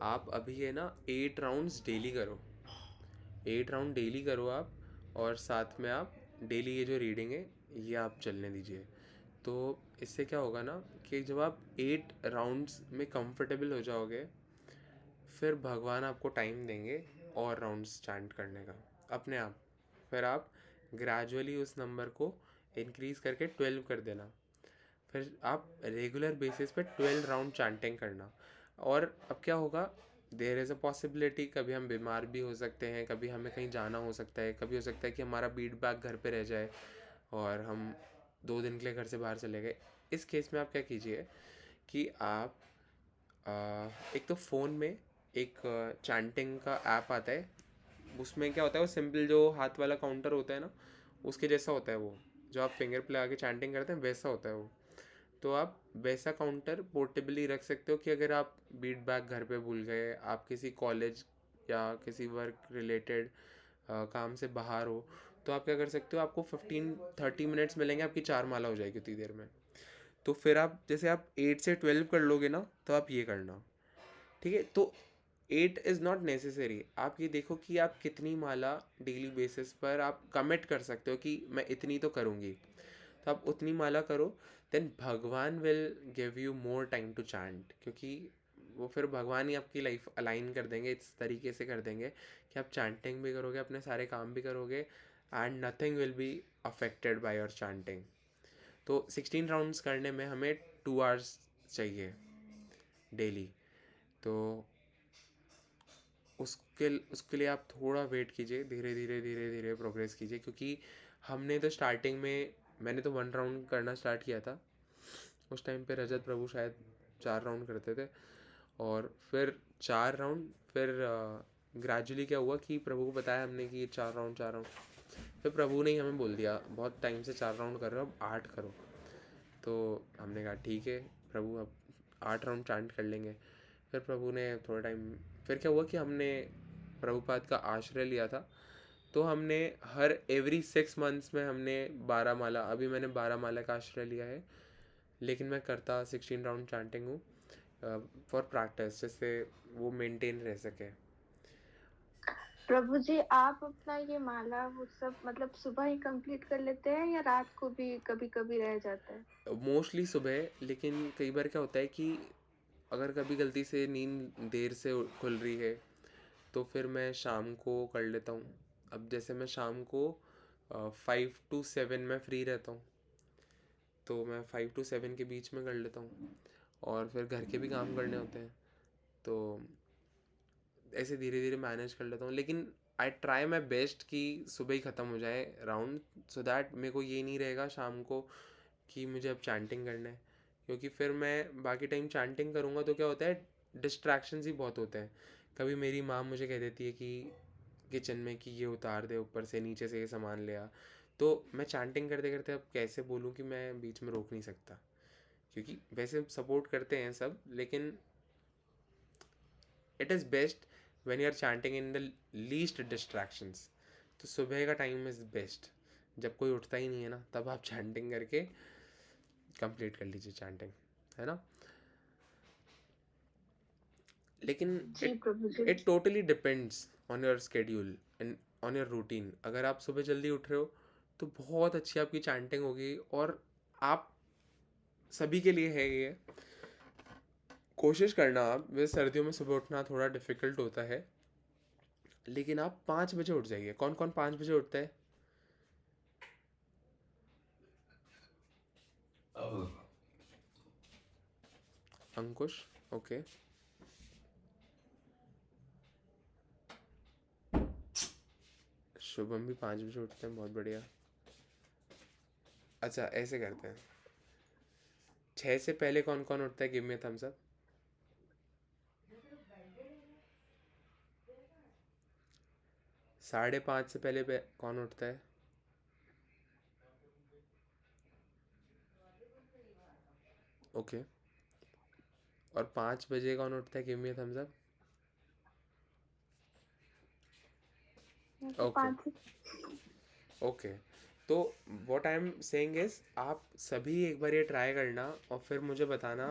आप अभी है ना 8 राउंड्स डेली करो, 8 राउंड डेली करो आप। और साथ में आप डेली ये जो रीडिंग है ये आप चलने दीजिए। तो इससे क्या होगा ना, कि जब आप 8 राउंड्स में कंफर्टेबल हो जाओगे, फिर भगवान आपको टाइम देंगे और राउंड्स चैंट करने का अपने आप। फिर आप ग्रेजुअली उस नंबर को इंक्रीज़ करके 12 कर देना। फिर आप रेगुलर बेसिस पे 12 राउंड चैंटिंग करना। और अब क्या होगा, देयर इज़ अ पॉसिबिलिटी कभी हम बीमार भी हो सकते हैं, कभी हमें कहीं जाना हो सकता है, कभी हो सकता है कि हमारा बीट बैग घर पे रह जाए और हम 2 दिन के लिए घर से बाहर चले गए। इस केस में आप क्या कीजिए कि आप एक तो फ़ोन में एक चैंटिंग का ऐप आता है, उसमें क्या होता है, वो सिंपल जो हाथ वाला काउंटर होता है ना, उसके जैसा होता है वो, जो आप फिंगर पे लगा के चैंटिंग करते हैं वैसा होता है वो। तो आप वैसा काउंटर पोर्टेबली रख सकते हो कि अगर आप बीट बैग घर पे भूल गए, आप किसी कॉलेज या किसी वर्क रिलेटेड काम से बाहर हो, तो आप क्या कर सकते हो, आपको 15-30 मिनट्स मिलेंगे, आपकी 4 माला हो जाएगी उतनी देर में। तो फिर आप जैसे आप 8 से 12 कर लोगे ना, तो आप ये करना, ठीक है। तो 8 इज़ नॉट नेसेसरी, आप ये देखो कि आप कितनी माला डेली बेसिस पर आप कमिट कर सकते हो कि मैं इतनी तो करूँगी, तो आप उतनी माला करो। देन भगवान will give you more time to chant, क्योंकि वो फिर भगवान ही आपकी लाइफ अलाइन कर देंगे, इस तरीके से कर देंगे कि आप चैंटिंग भी करोगे, अपने सारे काम भी करोगे, and nothing will be affected by your chanting. तो 16 राउंड्स करने में हमें 2 आवर्स चाहिए डेली। तो उसके लिए आप थोड़ा वेट कीजिए, धीरे धीरे धीरे धीरे प्रोग्रेस कीजिए, क्योंकि हमने तो स्टार्टिंग में, मैंने तो 1 राउंड करना स्टार्ट किया था, उस टाइम पे रजत प्रभु शायद 4 राउंड करते थे, और फिर 4 राउंड, फिर ग्रेजुअली क्या हुआ कि प्रभु को बताया हमने कि 4 राउंड, फिर प्रभु ने ही हमें बोल दिया बहुत टाइम से 4 राउंड कर रहे हो, अब 8 करो। तो हमने कहा ठीक है प्रभु, अब 8 राउंड चांट कर लेंगे। फिर प्रभु ने थोड़ा टाइम, फिर क्या हुआ कि हमने प्रभुपाद का आश्रय लिया था, तो हमने हर एवरी 6 मंथ्स में हमने 12 माला, अभी मैंने 12 माला का आश्रय लिया है, लेकिन मैं करता 16 राउंड चांटिंग हूँ फॉर प्रैक्टिस, जिससे वो मेंटेन रह सके। प्रभु जी, आप अपना ये माला वो सब मतलब सुबह ही कंप्लीट कर लेते हैं या रात को भी कभी कभी रह जाता है? मोस्टली सुबह, लेकिन कई बार क्या होता है कि अगर कभी गलती से नींद देर से खुल रही है, तो फिर मैं शाम को कर लेता हूँ। अब जैसे मैं शाम को 5 to 7 में फ्री रहता हूँ, तो मैं 5 to 7 के बीच में कर लेता हूँ, और फिर घर के भी काम करने होते हैं, तो ऐसे धीरे धीरे मैनेज कर लेता हूँ। लेकिन आई ट्राई माई बेस्ट कि सुबह ही ख़त्म हो जाए राउंड, सो दैट मेरे को ये नहीं रहेगा शाम को कि मुझे अब चैंटिंग करना है, क्योंकि फिर मैं बाकी टाइम चैंटिंग करूँगा तो क्या होता है, डिस्ट्रैक्शंस ही बहुत होते हैं। कभी मेरी माँ मुझे कह देती है कि किचन में कि ये उतार दे ऊपर से, नीचे से ये सामान ले आ, तो मैं चैंटिंग करते करते अब कैसे बोलूँ कि मैं बीच में रोक नहीं सकता, क्योंकि वैसे सपोर्ट करते हैं सब, लेकिन it is best when you are chanting in the least distractions. तो सुबह का टाइम इज़ बेस्ट, जब कोई उठता ही नहीं है ना, तब आप चैंटिंग करके कंप्लीट कर लीजिए चैंटिंग, है ना। लेकिन जी प्रभु जी। It totally depends on your schedule and on your routine. अगर आप सुबह जल्दी उठ रहे हो तो बहुत अच्छी आपकी चैंटिंग होगी, और आप सभी के लिए है ये, कोशिश करना आप, वैसे सर्दियों में सुबह उठना थोड़ा डिफ़िकल्ट होता है, लेकिन आप 5 बजे उठ जाइए। कौन कौन 5 बजे उठता है? अंकुश, ओके। शुभम भी 5 बजे उठते हैं, बहुत बढ़िया। अच्छा ऐसे करते हैं, 6 से पहले कौन कौन उठता है? Give me thumbs up. 5:30 से पहले कौन उठता है? ओके। और 5 बजे कौन उठता है? Give me thumbs up. Okay पाँच। ओके। तो what I am saying is, आप सभी एक बार ये ट्राई करना, और फिर मुझे बताना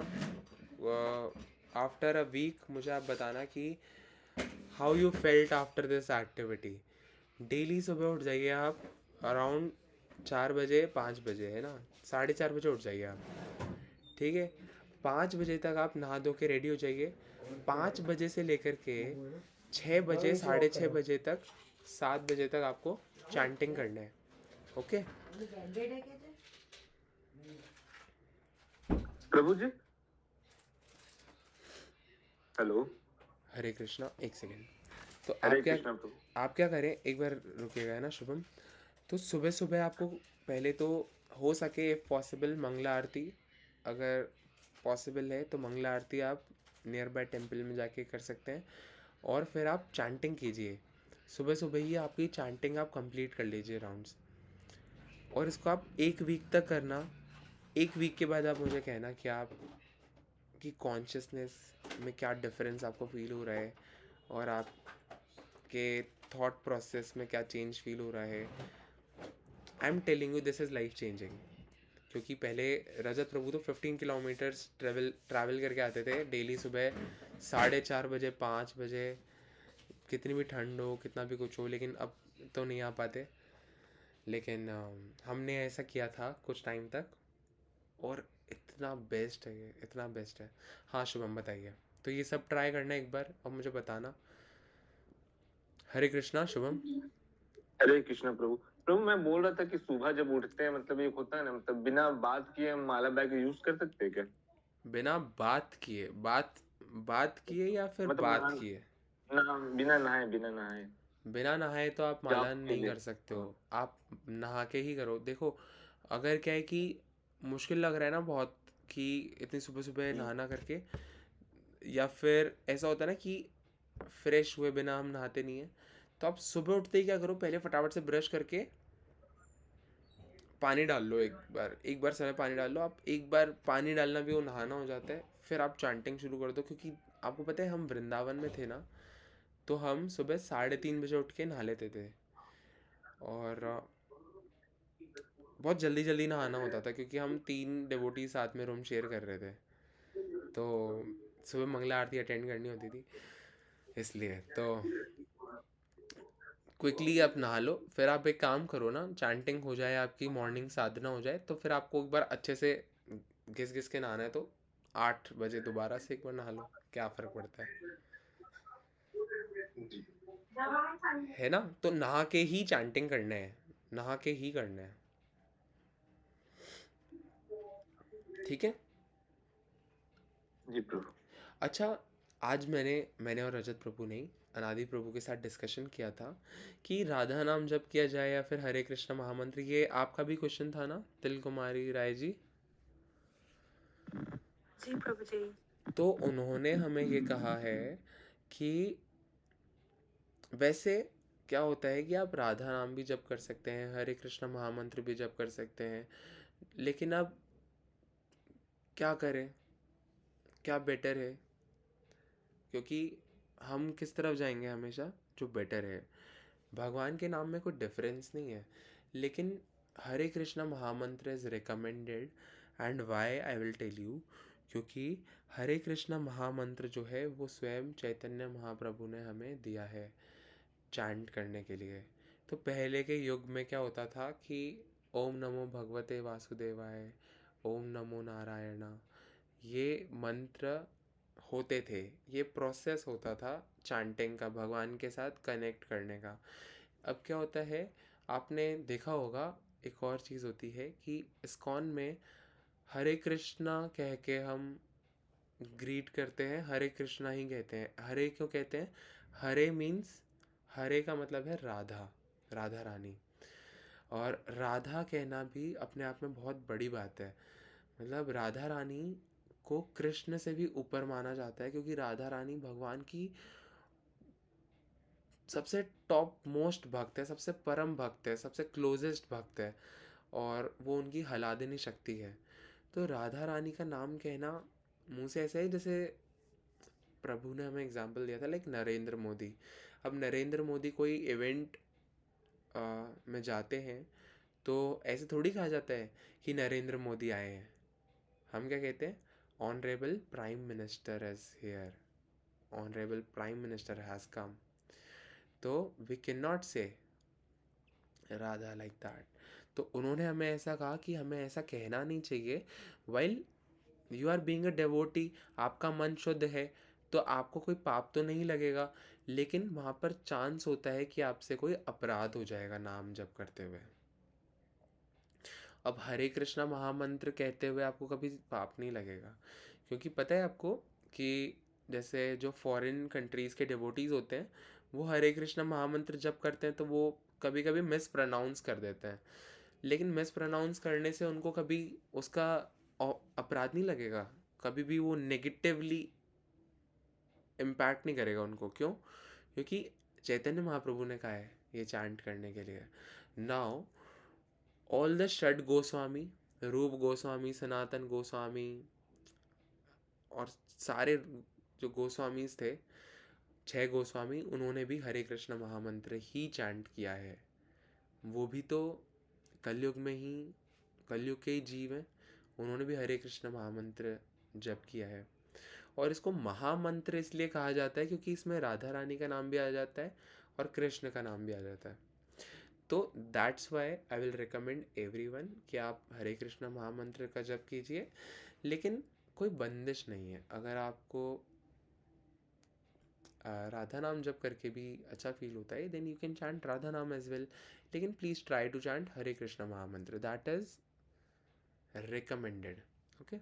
आफ्टर अ वीक, मुझे आप बताना कि how you felt after this activity. Daily सुबह उठ जाइए आप अराउंड 4 बजे, 5 बजे, है ना, 4:30 बजे उठ जाइए आप, ठीक है। 5 बजे तक आप नहा धो के रेडी हो जाइए। 5 बजे से लेकर के 6 बजे, 6:30 बजे तक, 7 बजे तक आपको चैंटिंग करना है, ओके। प्रभु जी, हेलो। हरे कृष्णा, एक सेकेंड। तो हरे कृष्णा प्रभु। आप क्या करें, एक बार रुकिएगा, है ना शुभम। तो सुबह सुबह आपको पहले तो हो सके इफ़ पॉसिबल मंगला आरती, अगर पॉसिबल है तो मंगला आरती आप नियर बाय टेम्पल में जाके कर सकते हैं, और फिर आप चैंटिंग कीजिए। सुबह सुबह ही आपकी चैंटिंग आप कंप्लीट कर लीजिए राउंड्स, और इसको आप 1 वीक तक करना। 1 वीक के बाद आप मुझे कहना कि आप की कॉन्शियसनेस में क्या डिफरेंस आपको फील हो रहा है, और आपके थॉट प्रोसेस में क्या चेंज फील हो रहा है। I am telling you this is life changing, क्योंकि पहले रजत प्रभु तो 15 किलोमीटर्स ट्रैवल करके आते थे डेली सुबह 4:30 बजे, 5 बजे, कितनी भी ठंड हो, कितना भी कुछ हो, लेकिन अब तो नहीं आ पाते। लेकिन हमने ऐसा किया था कुछ टाइम तक, और इतना बेस्ट है ये, इतना बेस्ट है। हाँ शुभम बताइए, तो ये सब ट्राई करना एक बार और मुझे बताना। हरे कृष्णा शुभम। हरे कृष्णा प्रभु। प्रभु मैं बोल रहा था कि सुबह जब उठते हैं, मतलब एक होता है ना, मतलब बिना बात किए हम माला बैग यूज कर सकते हैं क्या? बिना बात किए या फिर मतलब बात किए? बिना नहाए, बिना नहाए। बिना नहाए तो आप माला जाप के नहीं लिए। कर सकते हाँ। हो, आप नहा के ही करो। देखो, अगर क्या है कि मुश्किल लग रहा है ना बहुत, कि इतनी सुबह सुबह नहाना करके, या फिर ऐसा होता है ना कि फ्रेश हुए बिना हम नहाते नहीं हैं, तो आप सुबह उठते ही क्या करो, पहले फटाफट से ब्रश करके पानी डाल लो, एक बार समय पानी डाल लो। आप एक बार पानी डालना भी वो नहाना हो जाता है, फिर आप चैंटिंग शुरू कर दो। क्योंकि आपको पता है हम वृंदावन में थे ना, तो हम सुबह 3:30 बजे उठ के नहा लेते थे, और बहुत जल्दी जल्दी नहाना होता था, क्योंकि हम 3 डिवोटी साथ में रूम शेयर कर रहे थे, तो सुबह मंगला आरती अटेंड करनी होती थी, इसलिए तो क्विकली आप नहा लो। फिर आप एक काम करो ना, चैंटिंग हो जाए, आपकी मॉर्निंग साधना हो जाए, तो फिर आपको एक बार अच्छे से घिस घिस के नहाना है, तो 8 बजे दोबारा से एक बार नहा लो, क्या फ़र्क पड़ता है ना। तो नहा के ही चैंटिंग करना है, नहा के ही करना है। ठीक है। जी प्रभु। अच्छा, आज मैंने और रजत प्रभु ने अनादि प्रभु के साथ डिस्कशन किया था कि राधा नाम जप किया जाए या फिर हरे कृष्ण महामंत्र। ये आपका भी क्वेश्चन था ना तिल कुमारी राय जी? जी प्रभु जी। तो उन्होंने हमें ये कहा है कि वैसे क्या होता है कि आप राधा नाम भी जप कर सकते हैं, हरे कृष्ण महामंत्र भी जप कर सकते हैं, लेकिन अब क्या करें, क्या बेटर है? क्योंकि हम किस तरफ जाएंगे हमेशा? जो बेटर है। भगवान के नाम में कोई डिफरेंस नहीं है, लेकिन हरे कृष्ण महामंत्र is recommended. And why I will tell you, क्योंकि हरे कृष्ण महामंत्र जो है वो स्वयं चैतन्य महाप्रभु ने हमें दिया है चैंट करने के लिए। तो पहले के युग में क्या होता था कि ओम नमो भगवते वासुदेवाय, ओम नमो नारायणा, ये मंत्र होते थे। ये प्रोसेस होता था चैंटिंग का, भगवान के साथ कनेक्ट करने का। अब क्या होता है, आपने देखा होगा एक और चीज़ होती है कि इस्कॉन में हरे कृष्णा कह के हम ग्रीट करते हैं, हरे कृष्णा ही कहते हैं। हरे क्यों कहते हैं? हरे मीन्स, हरे का मतलब है राधा, राधा रानी। और राधा कहना भी अपने आप में बहुत बड़ी बात है। मतलब राधा रानी को कृष्ण से भी ऊपर माना जाता है, क्योंकि राधा रानी भगवान की सबसे टॉप मोस्ट भक्त है, सबसे परम भक्त है, सबसे क्लोजेस्ट भक्त है, और वो उनकी हलादिनी शक्ति है। तो राधा रानी का नाम कहना मुँह से ऐसा है जैसे प्रभु ने हमें एग्जाम्पल दिया था, लाइक नरेंद्र मोदी। अब नरेंद्र मोदी कोई इवेंट में जाते हैं तो ऐसे थोड़ी कहा जाता है कि नरेंद्र मोदी आए हैं। हम क्या कहते हैं? Honourable prime minister is here, honourable prime minister has come. तो वी कैन नॉट से राधा लाइक दैट। तो उन्होंने हमें ऐसा कहा कि हमें ऐसा कहना नहीं चाहिए। While you are being a devotee, आपका मन शुद्ध है तो आपको कोई पाप तो नहीं लगेगा, लेकिन वहाँ पर चांस होता है कि आपसे कोई अपराध हो जाएगा नाम जप करते हुए। अब हरे कृष्णा महामंत्र कहते हुए आपको कभी पाप नहीं लगेगा, क्योंकि पता है आपको कि जैसे जो फॉरेन कंट्रीज़ के डिवोटीज़ होते हैं वो हरे कृष्णा महामंत्र जप करते हैं तो वो कभी कभी मिस प्रोनाउंस कर देते हैं, लेकिन मिस प्रोनाउंस करने से उनको कभी उसका अपराध नहीं लगेगा, कभी भी वो नेगेटिवली इम्पैक्ट नहीं करेगा उनको। क्यों? क्योंकि चैतन्य महाप्रभु ने कहा है ये चैंट करने के लिए। नाउ ऑल द षड गोस्वामी, रूप गोस्वामी, सनातन गोस्वामी और सारे जो गोस्वामीज थे, 6 गोस्वामी, उन्होंने भी हरे कृष्ण महामंत्र ही चैंट किया है। वो भी तो कलयुग में ही, कलयुग के ही जीव हैं, उन्होंने भी हरे कृष्ण महामंत्र जप किया है। और इसको महामंत्र इसलिए कहा जाता है क्योंकि इसमें राधा रानी का नाम भी आ जाता है और कृष्ण का नाम भी आ जाता है। तो that's why I will recommend everyone कि आप हरे कृष्ण महामंत्र का जप कीजिए, लेकिन कोई बंदिश नहीं है। अगर आपको राधा नाम जप करके भी अच्छा फील होता है then you can chant Radha नाम एज वेल, लेकिन please try to chant Hare Krishna महामंत्र, दैट इज़ रिकमेंडेड। ओके,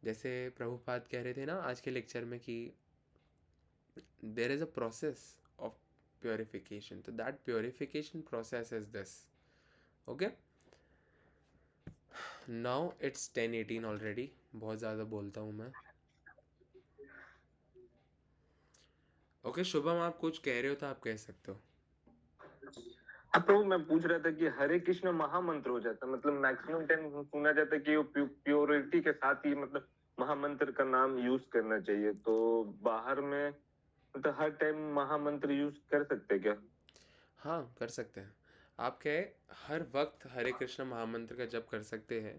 जैसे प्रभुपाद कह रहे थे ना आज के लेक्चर में कि there is a process of purification, तो that purification process is this. Okay, now it's 10:18 already, बहुत ज़्यादा बोलता हूँ मैं। ओके शुभम, आप कुछ कह रहे हो तो आप कह सकते हो। हाँ प्रभु, मैं पूछ रहा था कि हरे कृष्ण महामंत्र हो जाता, मतलब मैक्सिमम टाइम सुना जाता है कि वो प्योरिटी के साथ ही मतलब महामंत्र का नाम यूज करना चाहिए, तो बाहर में मतलब हर टाइम महामंत्र यूज कर सकते हैं क्या? हाँ कर सकते हैं, आप क्या है हर वक्त हरे कृष्ण महामंत्र का जप कर सकते हैं।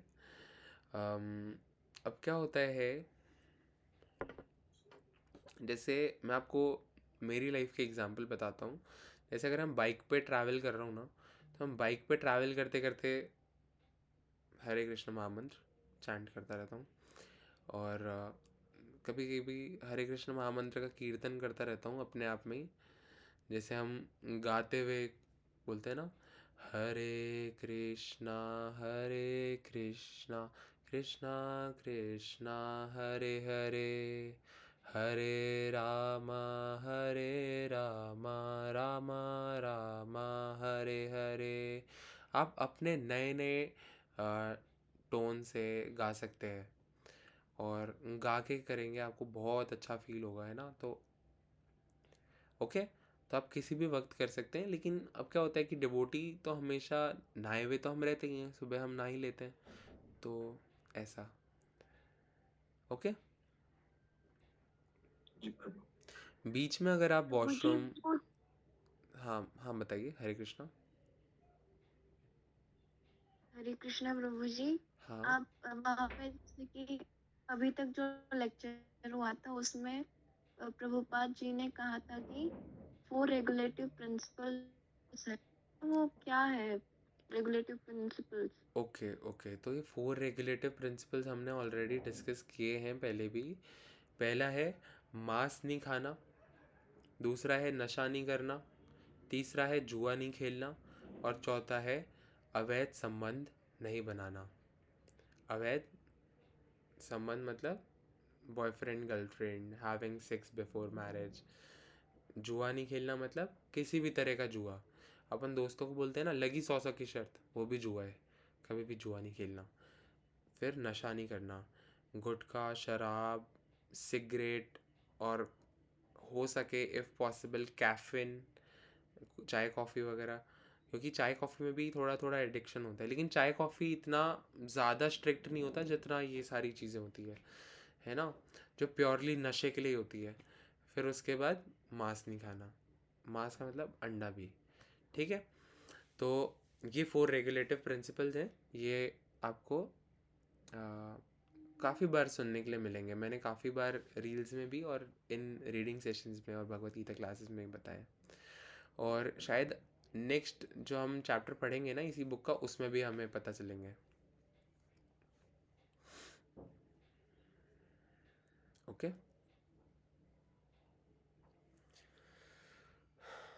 अब क्या होता है, जैसे मैं आपको मेरी लाइफ के एग्जांपल बताता हूँ। जैसे अगर हम बाइक पे ट्रैवल कर रहा हूँ ना, तो हम बाइक पे ट्रैवल करते करते हरे कृष्ण महामंत्र चैंट करता रहता हूँ। और कभी कभी हरे कृष्ण महामंत्र का कीर्तन करता रहता हूँ अपने आप में ही। जैसे हम गाते हुए बोलते हैं ना, हरे कृष्णा कृष्णा कृष्णा हरे हरे हरे राम राम राम हरे हरे। आप अपने नए नए टोन से गा सकते हैं और गा के करेंगे, आपको बहुत अच्छा फील होगा, है ना। तो ओके, तो आप किसी भी वक्त कर सकते हैं। लेकिन अब क्या होता है कि डिवोटी तो हमेशा नहाए हुए तो हम रहते ही हैं, सुबह हम नहा ही लेते हैं, तो ऐसा। ओके, जी प्रभु। बीच में अगर आप मुझे वॉशरूम, वो हाँ हाँ बताइए। हरे कृष्णा। हरे कृष्णा प्रभु जी। हाँ आप वहाँ पे जैसे कि अभी तक जो लेक्चर हुआ था उसमें प्रभुपाद जी ने कहा था कि 4 रेगुलेटिव प्रिंसिपल्स है, तो वो क्या है रेगुलेटिव प्रिंसिपल्स? ओके ओके, तो ये 4 रेगुलेटिव प्रिंसिपल्स हमने ऑलरेडी डिस्कस किए हैं पहले भी। पहला है मांस नहीं खाना, दूसरा है नशा नहीं करना, तीसरा है जुआ नहीं खेलना, और चौथा है अवैध संबंध नहीं बनाना। अवैध संबंध मतलब boyfriend girlfriend, having sex before marriage. जुआ नहीं खेलना मतलब किसी भी तरह का जुआ। अपन दोस्तों को बोलते हैं ना, लगी 100 की शर्त, वो भी जुआ है, कभी भी जुआ नहीं खेलना। फिर नशा नहीं करना, गुटखा, शराब, सिगरेट, और हो सके इफ़ पॉसिबल कैफीन, चाय कॉफ़ी वगैरह। क्योंकि चाय कॉफ़ी में भी थोड़ा थोड़ा एडिक्शन होता है, लेकिन चाय कॉफ़ी इतना ज़्यादा स्ट्रिक्ट नहीं होता जितना ये सारी चीज़ें होती है ना, जो प्योरली नशे के लिए होती है। फिर उसके बाद मांस नहीं खाना, मांस का मतलब अंडा भी, ठीक है। तो ये 4 रेगुलेटिव प्रिंसिपल्स हैं। ये आपको काफ़ी बार सुनने के लिए मिलेंगे, मैंने काफ़ी बार रील्स में भी और इन रीडिंग सेशंस में और भगवत गीता क्लासेस में बताया। और शायद नेक्स्ट जो हम चैप्टर पढ़ेंगे ना इसी बुक का, उसमें भी हमें पता चलेंगे। ओके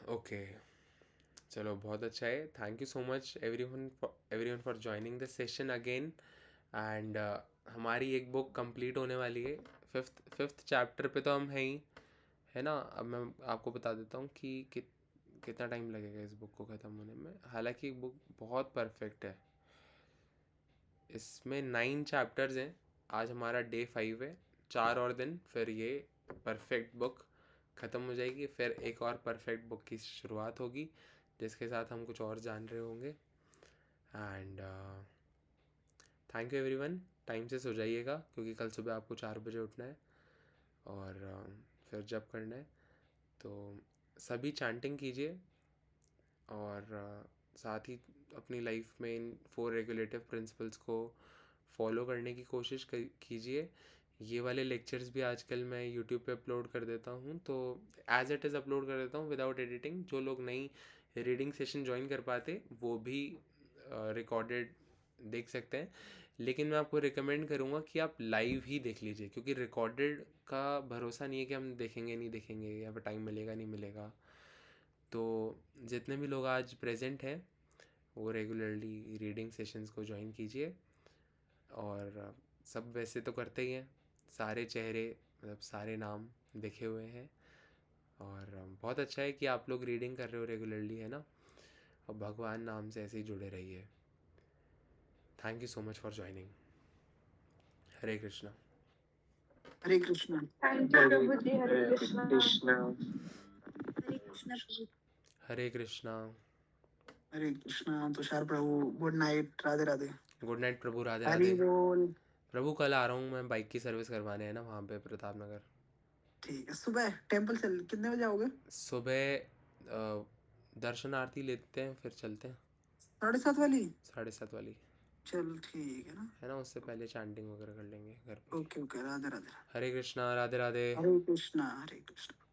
ओके, चलो बहुत अच्छा है। Thank you so much everyone for joining this session again. And हमारी एक बुक कंप्लीट होने वाली है, फिफ्थ चैप्टर पे तो हम हैं ही, है ना। अब मैं आपको बता देता हूँ कि कितना टाइम लगेगा इस बुक को ख़त्म होने में। हालांकि बुक बहुत परफेक्ट है, इसमें 9 चैप्टर्स हैं। आज हमारा डे 5 है, 4 और दिन फिर ये परफेक्ट बुक ख़त्म हो जाएगी। फिर एक और परफेक्ट बुक की शुरुआत होगी जिसके साथ हम कुछ और जान रहे होंगे। And thank you everyone. Time से सो जाइएगा क्योंकि कल सुबह आपको 4 बजे उठना है और फिर जब करना है। तो सभी चैंटिंग कीजिए और साथ ही अपनी लाइफ में इन 4 रेगुलेटिव प्रिंसिपल्स को फॉलो करने की कोशिश कीजिए। ये वाले लेक्चर्स भी आजकल मैं यूट्यूब पे अपलोड कर देता हूँ, तो एज इट इज़ अपलोड कर देता हूँ विदाउट एडिटिंग। जो लोग नई रीडिंग सेशन ज्वाइन कर पाते वो भी रिकॉर्डेड देख सकते हैं। लेकिन मैं आपको रिकमेंड करूँगा कि आप लाइव ही देख लीजिए, क्योंकि रिकॉर्डेड का भरोसा नहीं है कि हम देखेंगे नहीं देखेंगे या फिर टाइम मिलेगा नहीं मिलेगा। तो जितने भी लोग आज प्रेजेंट हैं वो रेगुलरली रीडिंग सेशंस को ज्वाइन कीजिए। और सब वैसे तो करते ही हैं, सारे चेहरे मतलब सारे नाम दिखे हुए हैं। और बहुत अच्छा है कि आप लोग रीडिंग कर रहे हो रेगुलरली, है ना। और भगवान नाम से ऐसे ही जुड़े रहिए। Thank you so much for joining. Hare Krishna. Hare Krishna. Thank you प्रभु जी। हरे हरे कृष्णा। कृष्णा। हरे कृष्णा प्रभु। हरे कृष्णा। हरे कृष्णा तुषार प्रभु, good night, Radhe Radhe. Good night प्रभु, राधे हरि राधे। बोल। प्रभु कल आ रहा हूँ मैं, बाइक की सर्विस करवाने, है ना, वहाँ पे प्रताप नगर। ठीक है, सुबह टेम्पल चल कितने बजे आओगे? सुबह दर्शन आरती लेते हैं फिर चलते हैं। 7:30 वाली? 7:30 वाली, चल ठीक है ना। है ना, उससे पहले चैंटिंग वगैरह कर लेंगे घर पे। Okay okay, Radhe Radhe. हरे कृष्णा, राधे राधे। हरे कृष्णा हरे कृष्णा।